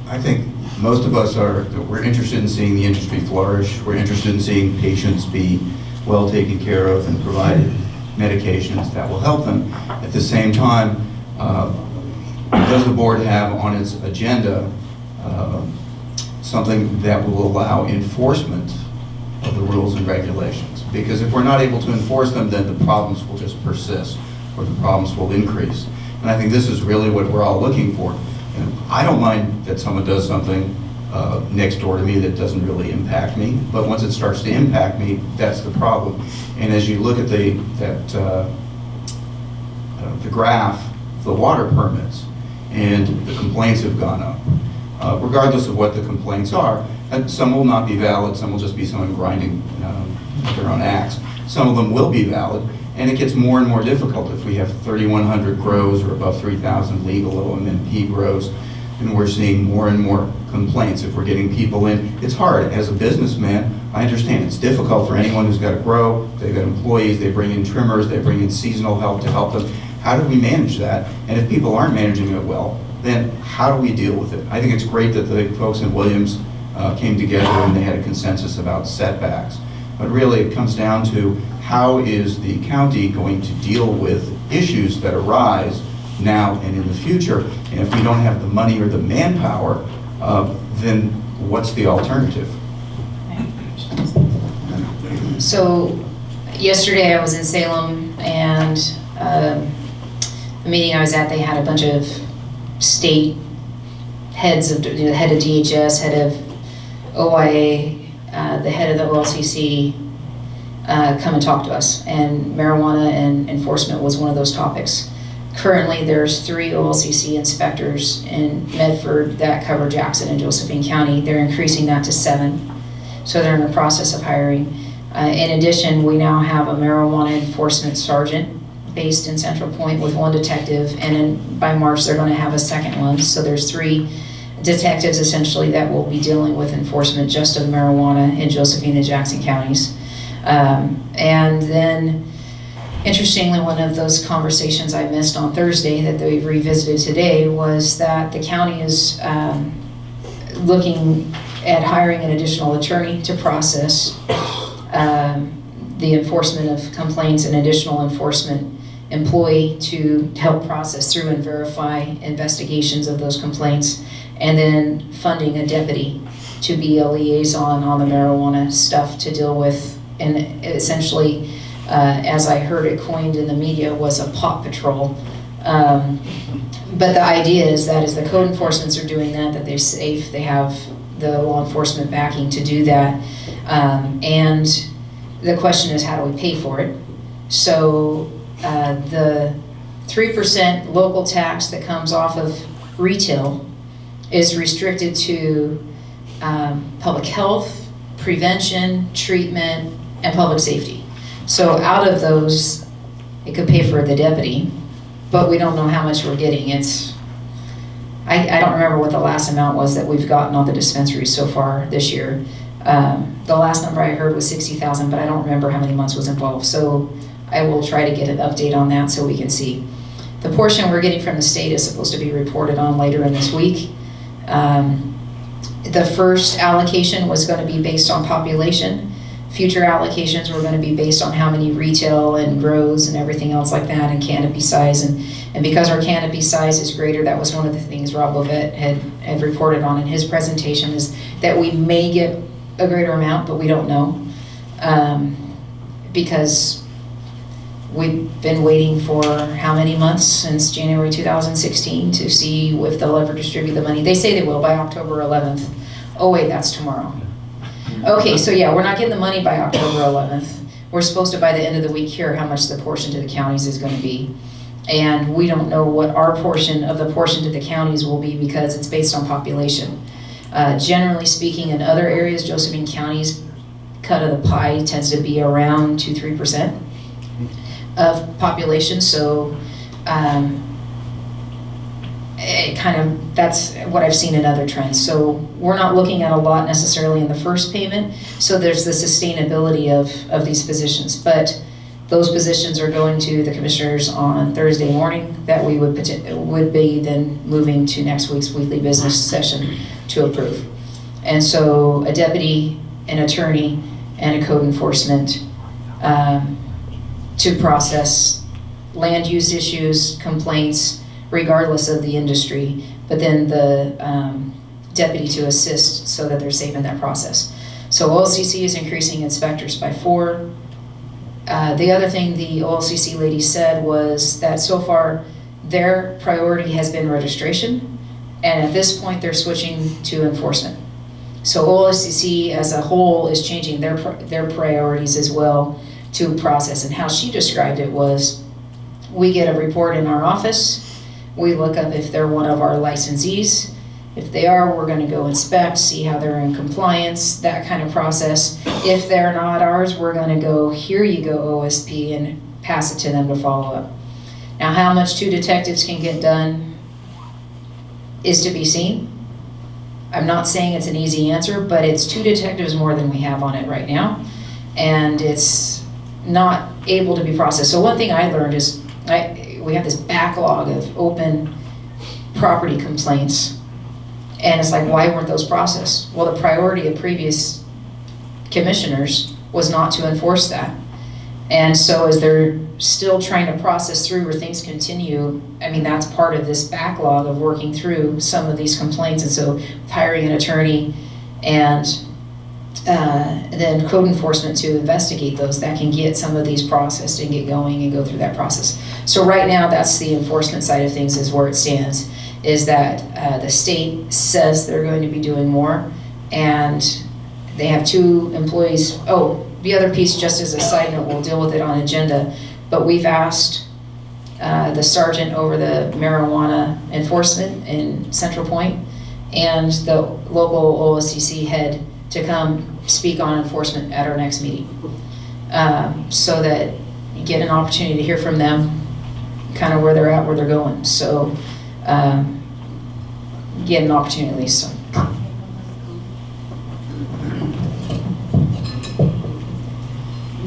I think most of us we're interested in seeing the industry flourish. We're interested in seeing patients be well taken care of and provided medications that will help them. At the same time, does the board have on its agenda something that will allow enforcement of the rules and regulations? Because if we're not able to enforce them, then the problems will just persist, or the problems will increase. And I think this is really what we're all looking for. And I don't mind that someone does something next door to me that doesn't really impact me, but once it starts to impact me, that's the problem. And as you look at the graph, the water permits, and the complaints have gone up. Regardless of what the complaints are, some will not be valid, some will just be someone grinding their own axe. Some of them will be valid, and it gets more and more difficult if we have 3,100 grows or above 3,000 legal OMMP grows, and we're seeing more and more complaints. If we're getting people in, it's hard. As a businessman, I understand it's difficult for anyone who's got to grow. They've got employees, they bring in trimmers, they bring in seasonal help to help them. How do we manage that? And if people aren't managing it well, then how do we deal with it? I think it's great that the folks in Williams came together and they had a consensus about setbacks. But really it comes down to how is the county going to deal with issues that arise now and in the future? And if we don't have the money or the manpower, then what's the alternative? So yesterday I was in Salem, and the meeting I was at, they had a bunch of state heads of, the head of DHS, head of OIA, the head of the OLCC come and talk to us, and marijuana and enforcement was one of those topics. Currently, there's 3 OLCC inspectors in Medford that cover Jackson and Josephine County. They're increasing that to 7, so they're in the process of hiring. In addition, we now have a marijuana enforcement sergeant based in Central Point with 1 detective, and by March they're going to have a 2nd one. So there's 3 detectives essentially that will be dealing with enforcement just of marijuana in Josephine and Jackson counties. And then, interestingly, one of those conversations I missed on Thursday that they revisited today was that the county is looking at hiring an additional attorney to process the enforcement of complaints, an additional enforcement employee to help process through and verify investigations of those complaints, and then funding a deputy to be a liaison on the marijuana stuff to deal with, and essentially, as I heard it coined in the media, was a pot patrol. But the idea is that as the code enforcements are doing that, that they're safe, they have the law enforcement backing to do that. And the question is, how do we pay for it? So the 3% local tax that comes off of retail is restricted to public health, prevention, treatment, and public safety. So out of those, it could pay for the deputy, but we don't know how much we're getting. I don't remember what the last amount was that we've gotten on the dispensaries so far this year. The last number I heard was 60,000, but I don't remember how many months was involved. So I will try to get an update on that so we can see. The portion we're getting from the state is supposed to be reported on later in this week. The first allocation was going to be based on population. Future allocations were going to be based on how many retail and grows and everything else like that, and canopy size. And because our canopy size is greater, that was one of the things Rob Lovett had reported on in his presentation, is that we may get a greater amount, but we don't know. Because we've been waiting for how many months, since January 2016, to see if they'll ever distribute the money. They say they will by October 11th. Oh wait, that's tomorrow. Okay, so yeah, we're not getting the money by October 11th. We're supposed to, by the end of the week, hear how much the portion to the counties is going to be. And we don't know what our portion of the portion to the counties will be, because it's based on population. Generally speaking, in other areas, Josephine County's cut of the pie tends to be around 2-3% of population. So it kind of, that's what I've seen in other trends. So we're not looking at a lot necessarily in the first payment. So there's the sustainability of these positions. But those positions are going to the commissioners on Thursday morning, that we would be then moving to next week's weekly business session to approve. And so a deputy, an attorney, and a code enforcement to process land use issues, complaints, regardless of the industry, but then the deputy to assist so that they're safe in that process. So OLCC is increasing inspectors by 4. The other thing the OLCC lady said was that so far their priority has been registration, and at this point they're switching to enforcement. So OLCC as a whole is changing their priorities as well to process. And how she described it was, we get a report in our office, we look up if they're one of our licensees. If they are, we're going to go inspect, see how they're in compliance, that kind of process. If they're not ours, we're going to go, here you go, OSP, and pass it to them to follow up. Now, how much 2 detectives can get done is to be seen. I'm not saying it's an easy answer, but it's 2 detectives more than we have on it right now, and it's not able to be processed. So one thing I learned is we have this backlog of open property complaints And it's like, why weren't those processed? Well, the priority of previous commissioners was not to enforce that. And so as they're still trying to process through where things continue, I mean, that's part of this backlog of working through some of these complaints. And so hiring an attorney and then code enforcement to investigate those, that can get some of these processed and get going and go through that process. So right now, that's the enforcement side of things is where it stands, is that the state says they're going to be doing more, and they have 2 employees. Oh, the other piece, just as a side note, we'll deal with it on agenda, but we've asked the sergeant over the marijuana enforcement in Central Point and the local OLCC head to come speak on enforcement at our next meeting, so that you get an opportunity to hear from them, kind of where they're at, where they're going. So get an opportunity at least. So.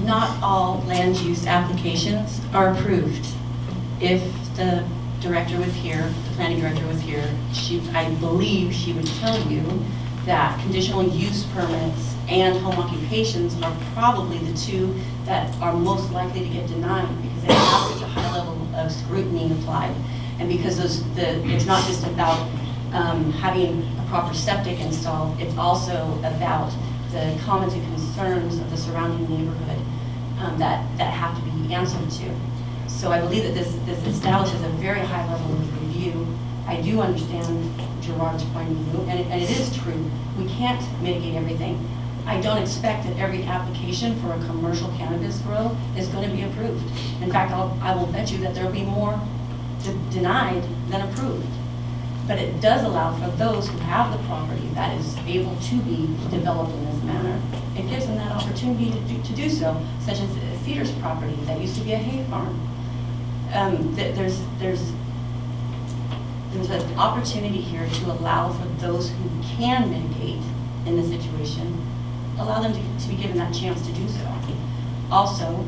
Not all land use applications are approved. If the director was here, the planning director was here, I believe she would tell you that conditional use permits and home occupations are probably the 2 that are most likely to get denied because they have such a high level of scrutiny applied. And because it's not just about having a proper septic installed, it's also about the comments and concerns of the surrounding neighborhood that have to be answered to. So I believe that this establishes a very high level of review. I do understand Gerard's point of view, and it is true. We can't mitigate everything. I don't expect that every application for a commercial cannabis grow is going to be approved. In fact, I will bet you that there will be more denied than approved. But it does allow for those who have the property that is able to be developed in this manner, it gives them that opportunity to do so, such as Cedars property that used to be a hay farm. There's an opportunity here to allow for those who can mitigate in this situation, allow them to be given that chance to do so. Also,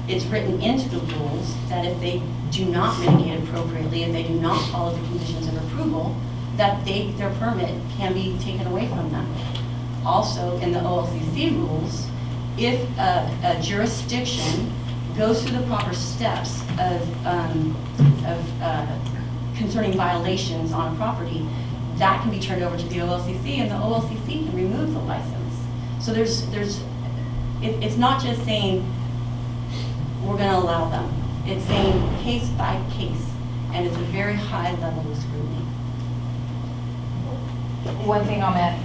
it's written into the rules that if they do not mitigate appropriately, if they do not follow the conditions of approval, that their permit can be taken away from them. Also, in the OLCC rules, if a jurisdiction goes through the proper steps of concerning violations on a property, that can be turned over to the OLCC, and the OLCC can remove the license. So it's not just saying we're going to allow them. It's saying case by case, and it's a very high level of scrutiny. One thing on that,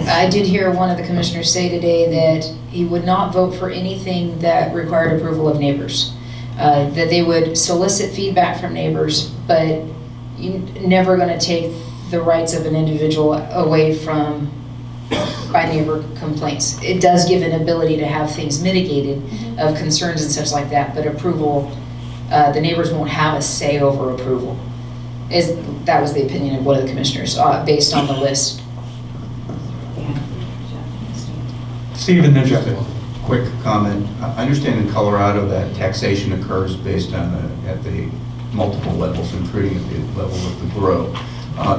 I did hear one of the commissioners say today that he would not vote for anything that required approval of neighbors. That they would solicit feedback from neighbors, but you're never going to take the rights of an individual away from by neighbor complaints. It does give an ability to have things mitigated of concerns and such like that, but approval, the neighbors won't have a say over approval. That was the opinion of one of the commissioners based on the list. Stephen, then Jeff. Quick comment. I understand in Colorado that taxation occurs based on at the multiple levels, including at the level of the grow.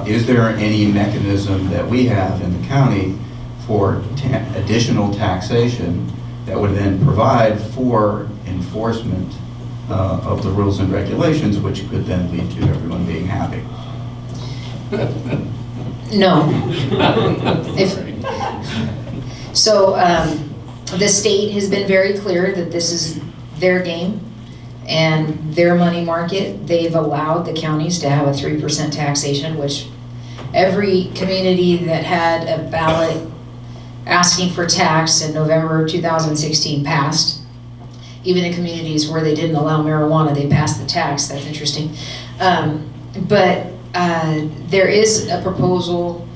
Is there any mechanism that we have in the county for additional taxation that would then provide for enforcement of the rules and regulations, which could then lead to everyone being happy? No. The state has been very clear that this is their game and their money market. They've allowed the counties to have a 3% taxation, which every community that had a ballot asking for tax in November 2016 passed. Even in communities where they didn't allow marijuana, they passed the tax. That's interesting. But there is a proposal,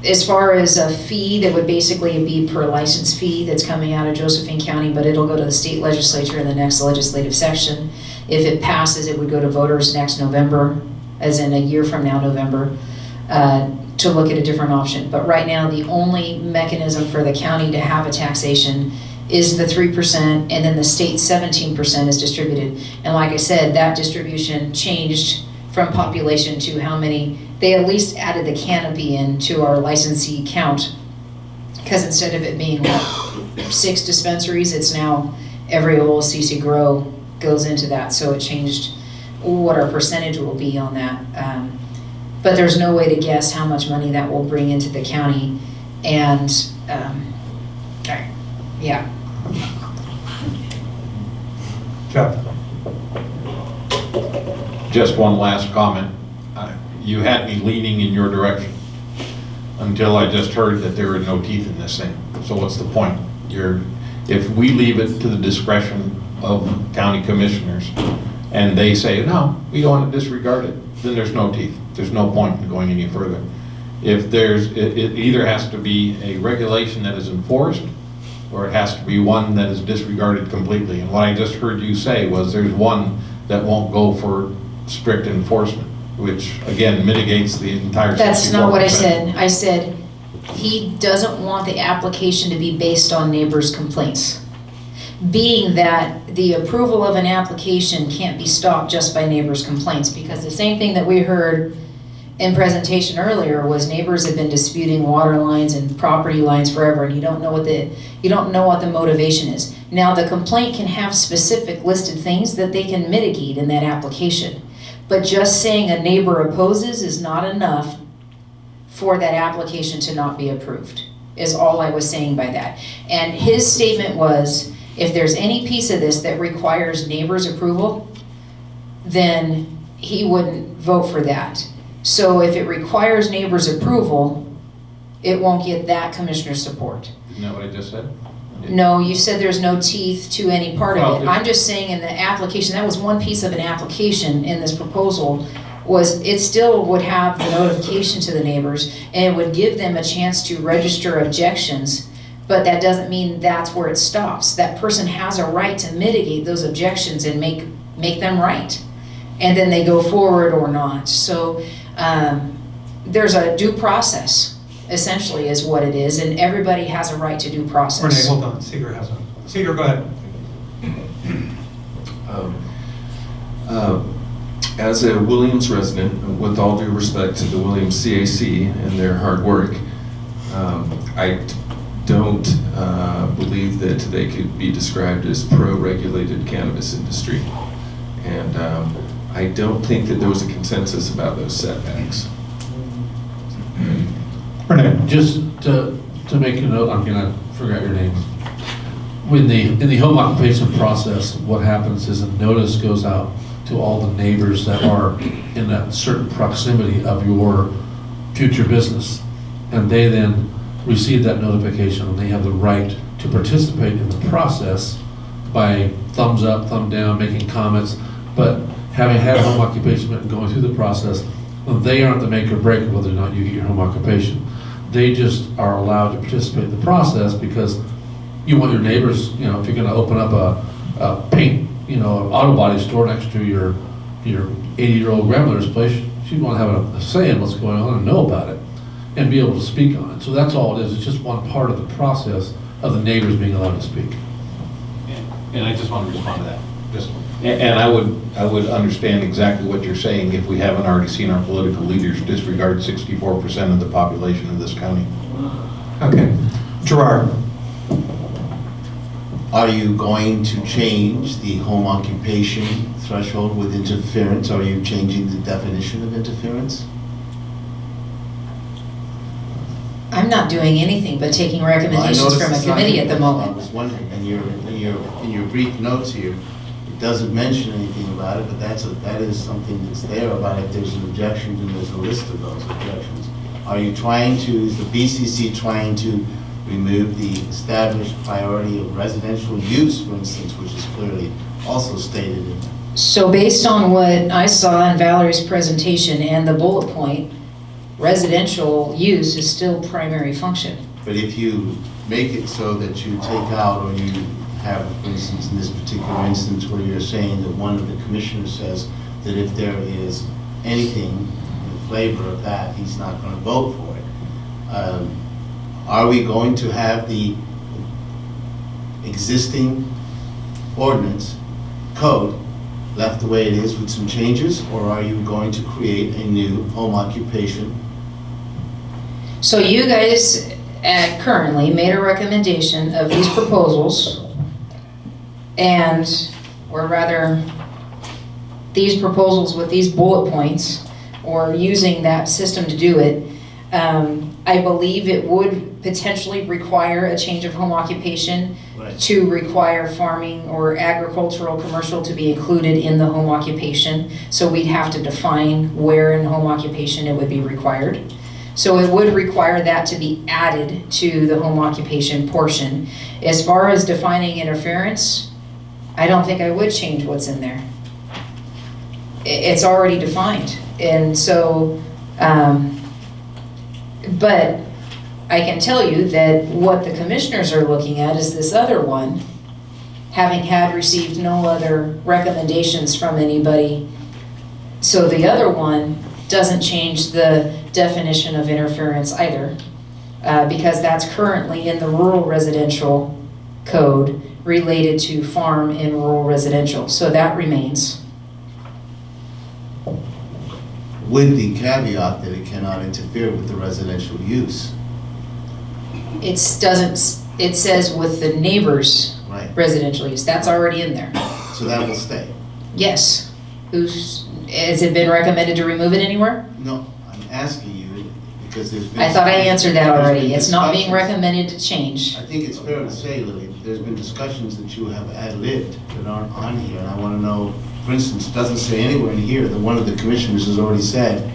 as far as a fee that would basically be per license fee that's coming out of Josephine County, but it'll go to the state legislature in the next legislative session. If it passes, it would go to voters next November, as in a year from now, November, to look at a different option. But right now, the only mechanism for the county to have a taxation is the 3%, and then the state 17% is distributed. And like I said, that distribution changed from population to how many, they at least added the canopy into our licensee count. Because instead of it being like 6 dispensaries, it's now every OLCC grow goes into that. So it changed what our percentage will be on that. But there's no way to guess how much money that will bring into the county. And yeah. Jeff? Just one last comment. You had me leaning in your direction until I just heard that there were no teeth in this thing. So what's the point? If we leave it to the discretion of county commissioners and they say, no, we don't want to disregard it, then there's no teeth. There's no point in going any further. If it either has to be a regulation that is enforced or it has to be one that is disregarded completely. And what I just heard you say was there's one that won't go for strict enforcement, which again mitigates the entire 64%. That's not what I said. I said he doesn't want the application to be based on neighbors' complaints. Being that the approval of an application can't be stopped just by neighbors' complaints, because the same thing that we heard in presentation earlier was neighbors have been disputing water lines and property lines forever, and you don't know what the motivation is. Now the complaint can have specific listed things that they can mitigate in that application, but just saying a neighbor opposes is not enough for that application to not be approved, is all I was saying by that. And his statement was, if there's any piece of this that requires neighbors' approval, then he wouldn't vote for that. So if it requires neighbors' approval, it won't get that commissioner's support. Isn't that what I just said? No, you said there's no teeth to any part of it. Well, I'm just saying in the application, that was one piece of an application in this proposal, was it still would have the notification to the neighbors and it would give them a chance to register objections, but that doesn't mean that's where it stops. That person has a right to mitigate those objections and make them right. And then they go forward or not. So there's a due process, essentially, is what it is, and everybody has a right to due process. Renee, hold on. Cedar has one. Cedar, go ahead. As a Williams resident, with all due respect to the Williams CAC and their hard work, I don't believe that they could be described as pro-regulated cannabis industry. And I don't think that there was a consensus about those setbacks. Renee. Just to make a note, I'm gonna forget your name. In the home occupation process, what happens is a notice goes out to all the neighbors that are in a certain proximity of your future business. And they then receive that notification and they have the right to participate in the process by thumbs up, thumb down, making comments. But having had home occupation and going through the process, they aren't the make or break of whether or not you get your home occupation. They just are allowed to participate in the process because you want your neighbors, if you're gonna open up a paint, auto body store next to your 80-year-old grandmother's place, she'd want to have a say in what's going on and know about it and be able to speak on it. So that's all it is. It's just one part of the process of the neighbors being allowed to speak. And I just want to respond to that. And I would understand exactly what you're saying if we haven't already seen our political leaders disregard 64% of the population of this county. Okay. Gerard. Are you going to change the home occupation threshold with interference? Are you changing the definition of interference? I'm not doing anything but taking recommendations from a committee at the moment. I was wondering, in your brief notes here, it doesn't mention anything about it, but that is something that's there about if there's an objection, and there's a list of those objections. Is the BCC trying to remove the established priority of residential use, for instance, which is clearly also stated in there? So based on what I saw in Valerie's presentation and the bullet point, residential use is still primary function. But if you make it so that you take out, or you have, for instance, in this particular instance where you're saying that one of the commissioners says that if there is anything in the flavor of that, he's not going to vote for it. Are we going to have the existing ordinance code left the way it is with some changes, or are you going to create a new home occupation? So you guys currently made a recommendation of these proposals, or rather, these proposals with these bullet points, or using that system to do it. I believe it would potentially require a change of home occupation to require farming or agricultural commercial to be included in the home occupation. So we'd have to define where in home occupation it would be required. So it would require that to be added to the home occupation portion. As far as defining interference, I don't think I would change what's in there. It's already defined. And so, but I can tell you that what the commissioners are looking at is this other one, having received no other recommendations from anybody. So the other one doesn't change the definition of interference either, because that's currently in the rural residential code related to farm and rural residential. So that remains. With the caveat that it cannot interfere with the residential use. It says with the neighbor's residential use. That's already in there. So that will stay? Yes. Has it been recommended to remove it anywhere? No, I'm asking you because there's been... I thought I answered that already. It's not being recommended to change. I think it's fair to say, Lily, there's been discussions that you have ad-libbed that aren't on here, and I want to know, for instance, it doesn't say anywhere in here that one of the commissioners has already said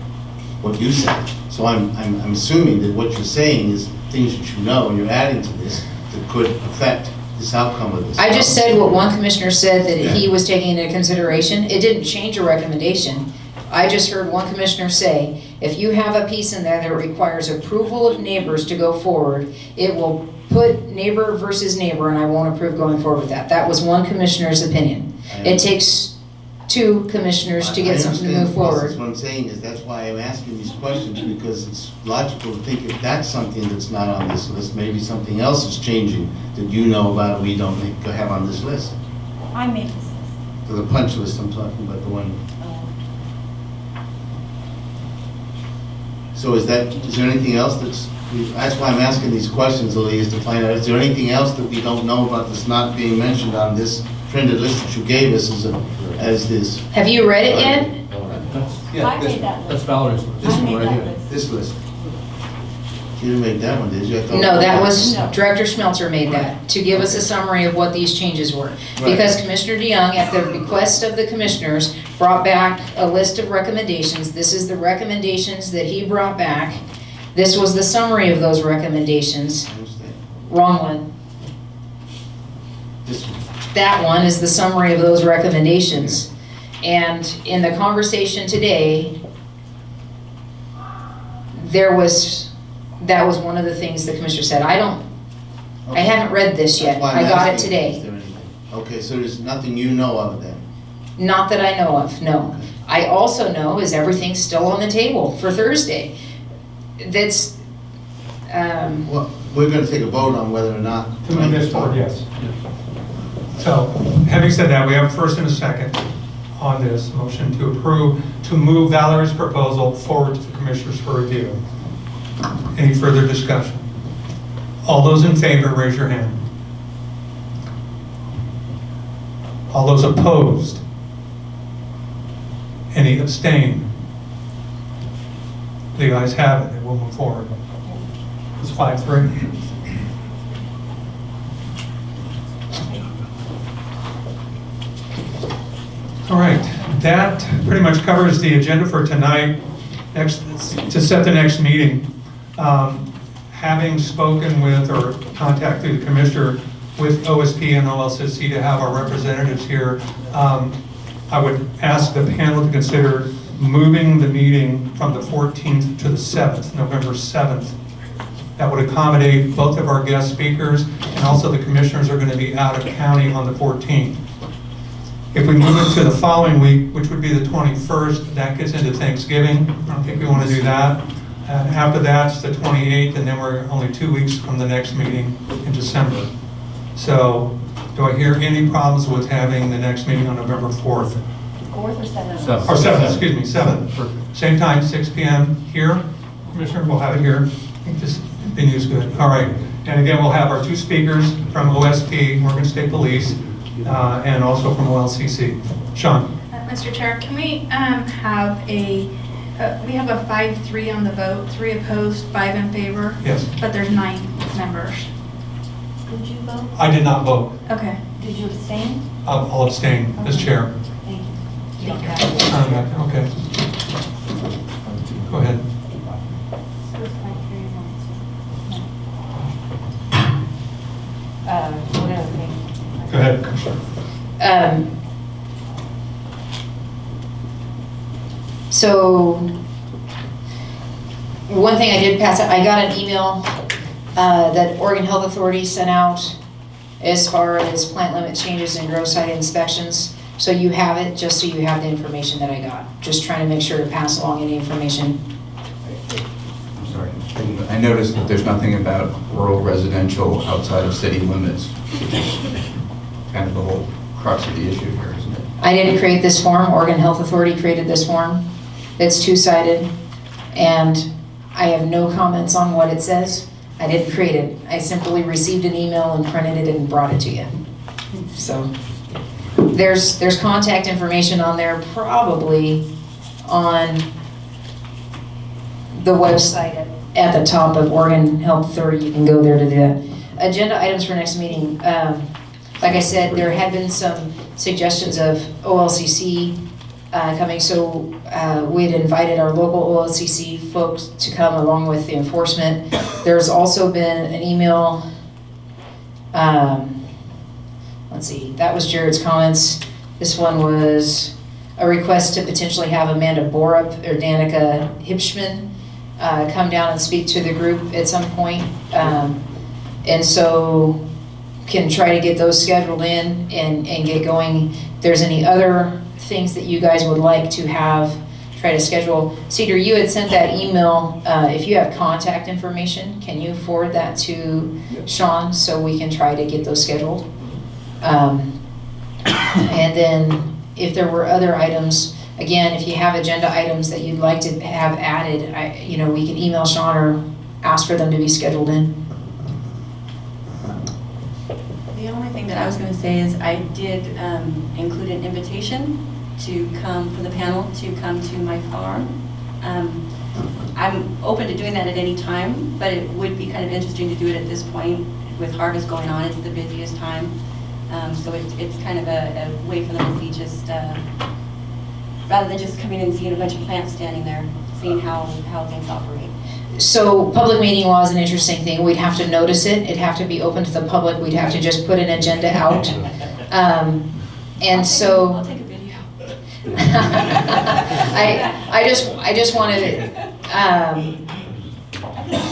what you said. So I'm assuming that what you're saying is things that you know and you're adding to this that could affect this outcome of this. I just said what one commissioner said that he was taking into consideration. It didn't change a recommendation. I just heard one commissioner say, if you have a piece in there that requires approval of neighbors to go forward, it will put neighbor versus neighbor, and I won't approve going forward with that. That was one commissioner's opinion. It takes two commissioners to get something to move forward. That's what I'm saying is that's why I'm asking these questions, because it's logical to think if that's something that's not on this list, maybe something else is changing that you know about and we don't have on this list. I made this list. For the punch list, I'm talking about the one. So is there anything else that's why I'm asking these questions, Lee, is to find out, is there anything else that we don't know about that's not being mentioned on this printed list that you gave us as this? Have you read it yet? I made that list. That's Valerie's list. This I one made right that here, list. this list. You didn't make that one, did you? I thought- No, that was, No. Director Schmelzer made that, to give us a summary of what these changes were. Because Commissioner DeYoung, at the request of the commissioners, brought back a list of recommendations. This is the recommendations that he brought back. This was the summary of those recommendations. I understand. Wrong one. This one. That one is the summary of those recommendations. And in the conversation today, that was one of the things the commissioner said. I haven't read this yet. That's why I'm I got it asking, today. is there anything? Okay, so there's nothing you know of then? Not that I know of, no. I also know is everything's still on the table for Thursday. That's, Well, we're going to take a vote on whether or not. To move this forward, yes. So, having said that, we have a first and a second on this motion to approve, to move Valerie's proposal forward to the commissioners for review. Any further discussion? All those in favor, raise your hand. All those opposed? Any abstain? The ayes have it, and we'll move forward. It's 5-3. All right, that pretty much covers the agenda for tonight. Next, to set the next meeting, having spoken with or contacted the commissioner with OSP and OLCC to have our representatives here, I would ask the panel to consider moving the meeting from the 14th to the 7th, November 7th. That would accommodate both of our guest speakers, and also the commissioners are going to be out of county on the 14th. If we move it to the following week, which would be the 21st, that gets into Thanksgiving. I don't think we want to do that. After that's the 28th, and then we're only 2 weeks from the next meeting in December. So, do I hear any problems with having the next meeting on November 4th? 4th or 7th? Seven. Or 7th, excuse me, 7th. Perfect. Same time, 6 PM here. Commissioner, we'll have it here. I think this venue is good. All right. And again, we'll have our 2 speakers from OSP, Oregon State Police, and also from OLCC. Sean? Mr. Chair, can we have we have a 5-3 on the vote, 3 opposed, 5 in favor? Yes. But there's 9 members. Did you vote? I did not vote. Okay. Did you abstain? I'll abstain as chair. Thank you. You don't have to. Okay. Go ahead. One other thing. Go ahead. So, one thing I did pass out, I got an email that Oregon Health Authority sent out as far as plant limit changes and grow site inspections. So you have it, just so you have the information that I got. Just trying to make sure to pass along any information. I'm sorry. I noticed that there's nothing about rural residential outside of city limits, which is kind of the whole crux of the issue here, isn't it? I didn't create this form, Oregon Health Authority created this form. It's two-sided, and I have no comments on what it says. I didn't create it. I simply received an email and printed it and brought it to you. So there's contact information on there, probably on the website at the top of Oregon Health Authority. You can go there to do that. Agenda items for next meeting. Like I said, there had been some suggestions of OLCC coming, so we had invited our local OLCC folks to come along with the enforcement. There's also been an email, let's see, that was Jared's comments. This one was a request to potentially have Amanda Borup or Danica Hipschman come down and speak to the group at some point. And so can try to get those scheduled in and get going. If there's any other things that you guys would like to have, try to schedule. Cedar, you had sent that email. If you have contact information, can you forward that to Sean so we can try to get those scheduled? And then if there were other items, again, if you have agenda items that you'd like to have added, we can email Sean or ask for them to be scheduled in. The only thing that I was going to say is I did include an invitation to come, for the panel, to come to my farm. I'm open to doing that at any time, but it would be kind of interesting to do it at this point with harvest going on. It's the busiest time. So it's kind of a way for them to see just, rather than just coming in and seeing a bunch of plants standing there, seeing how things operate. So public meeting law is an interesting thing. We'd have to notice it. It'd have to be open to the public. We'd have to just put an agenda out. And so I'll take a video. I just wanted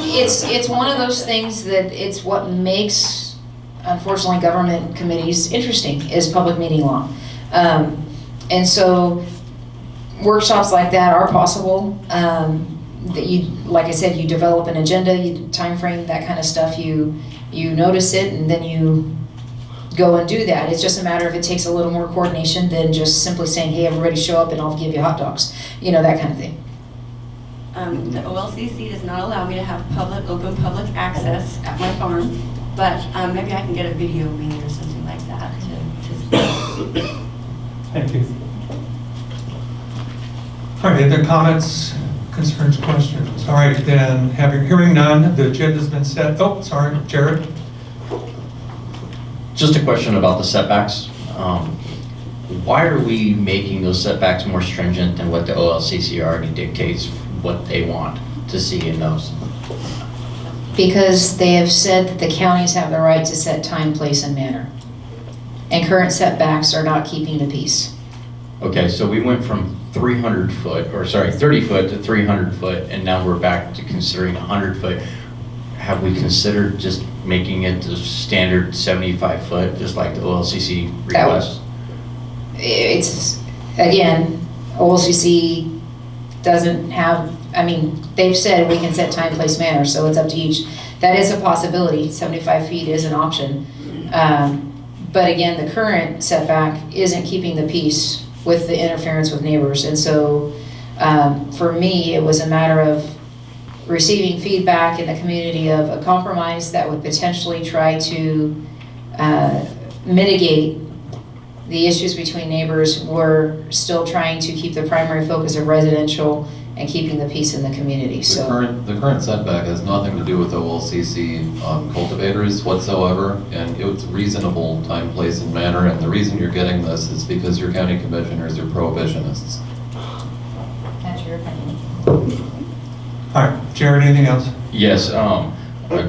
it's one of those things that it's what makes, unfortunately, government committees interesting is public meeting law. And so workshops like that are possible. That you, like I said, you develop an agenda, you time frame, that kind of stuff. You notice it, and then you go and do that. It's just a matter of it takes a little more coordination than just simply saying, hey, everybody show up and I'll give you hot dogs. That kind of thing. The OLCC does not allow me to have open public access at my farm, but maybe I can get a video meeting or something like that to Thank you. All right, other comments, concerns, questions? All right, then, hearing none, the agenda's been set. Oh, sorry, Jared. Just a question about the setbacks. Why are we making those setbacks more stringent than what the OLCC already dictates what they want to see in those? Because they have said that the counties have the right to set time, place, and manner. And current setbacks are not keeping the peace. Okay, so we went from 30 foot to 300 foot, and now we're back to considering 100 foot. Have we considered just making it the standard 75 foot, just like the OLCC requests? It's, again, OLCC doesn't have, they've said we can set time, place, manner, so it's up to each. That is a possibility. 75 feet is an option. But again, the current setback isn't keeping the peace with the interference with neighbors. And so for me, it was a matter of receiving feedback in the community of a compromise that would potentially try to mitigate the issues between neighbors. We're still trying to keep the primary focus of residential and keeping the peace in the community. So The current setback has nothing to do with OLCC cultivators whatsoever, and it's reasonable time, place, and manner, and the reason you're getting this is because your county commissioners are prohibitionists. that's your opinion. All right, Jared, anything else? Yes, a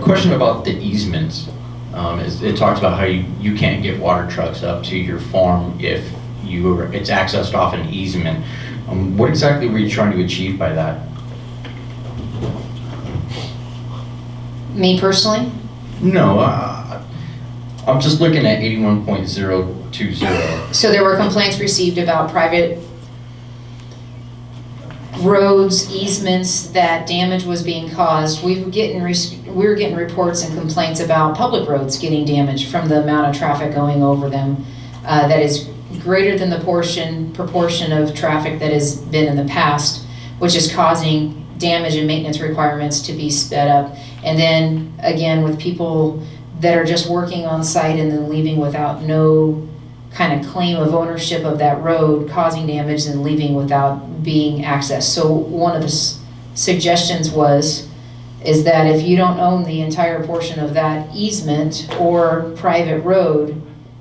question about the easements. It talks about how you can't get water trucks up to your farm if it's accessed off an easement. What exactly were you trying to achieve by that? Me personally? No, I'm just looking at 81.020. So there were complaints received about private roads, easements, that damage was being caused. We were getting reports and complaints about public roads getting damaged from the amount of traffic going over them. That is greater than the proportion of traffic that has been in the past, which is causing damage and maintenance requirements to be sped up. And then again, with people that are just working on site and then leaving without no kind of claim of ownership of that road, causing damage and leaving without being accessed. So one of the suggestions is that if you don't own the entire portion of that easement or private road,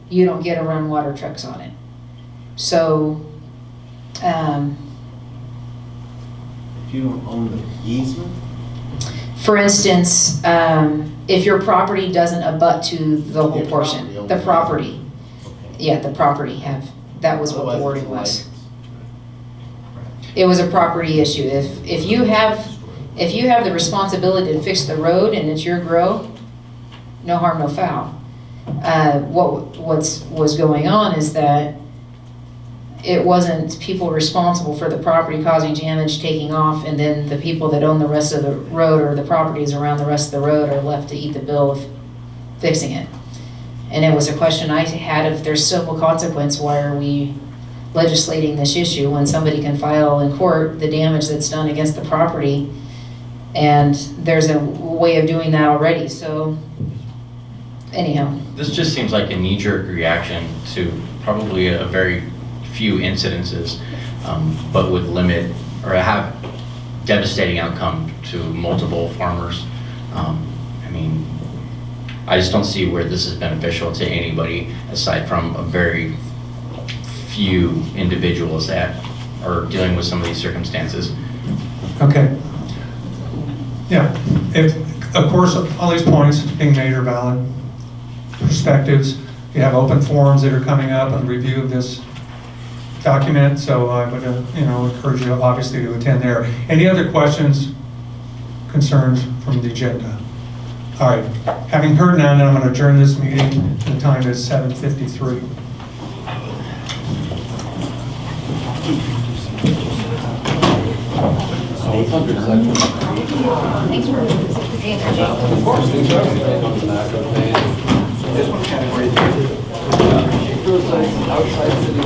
you don't get to run water trucks on it. So, If you don't own the easement? for instance, if your property doesn't abut to the whole Your portion, property, the okay. property, Okay. yeah, the property that was what the Otherwise, wording it's was. license. It was a property issue. If you have the responsibility to fix the road and it's your grow, no harm, no foul. What was going on is that it wasn't people responsible for the property causing damage, taking off, and then the people that own the rest of the road or the properties around the rest of the road are left to eat the bill of fixing it. And it was a question I had: if there's civil consequence, why are we legislating this issue when somebody can file in court the damage that's done against the property? And there's a way of doing that already. So anyhow. This just seems like a knee-jerk reaction to probably a very few incidences, but would limit or have devastating outcome to multiple farmers. I mean, I just don't see where this is beneficial to anybody aside from a very few individuals that are dealing with some of these circumstances. Okay. Yeah, of course, all these points being made are valid perspectives. You have open forums that are coming up and review of this document, so I would encourage you obviously to attend there. Any other questions, concerns from the agenda? All right, having heard now, I'm going to adjourn this meeting. The time is 7:53. Thanks for being there. Of course, these are on the back of the page. This one category 3. Outside city.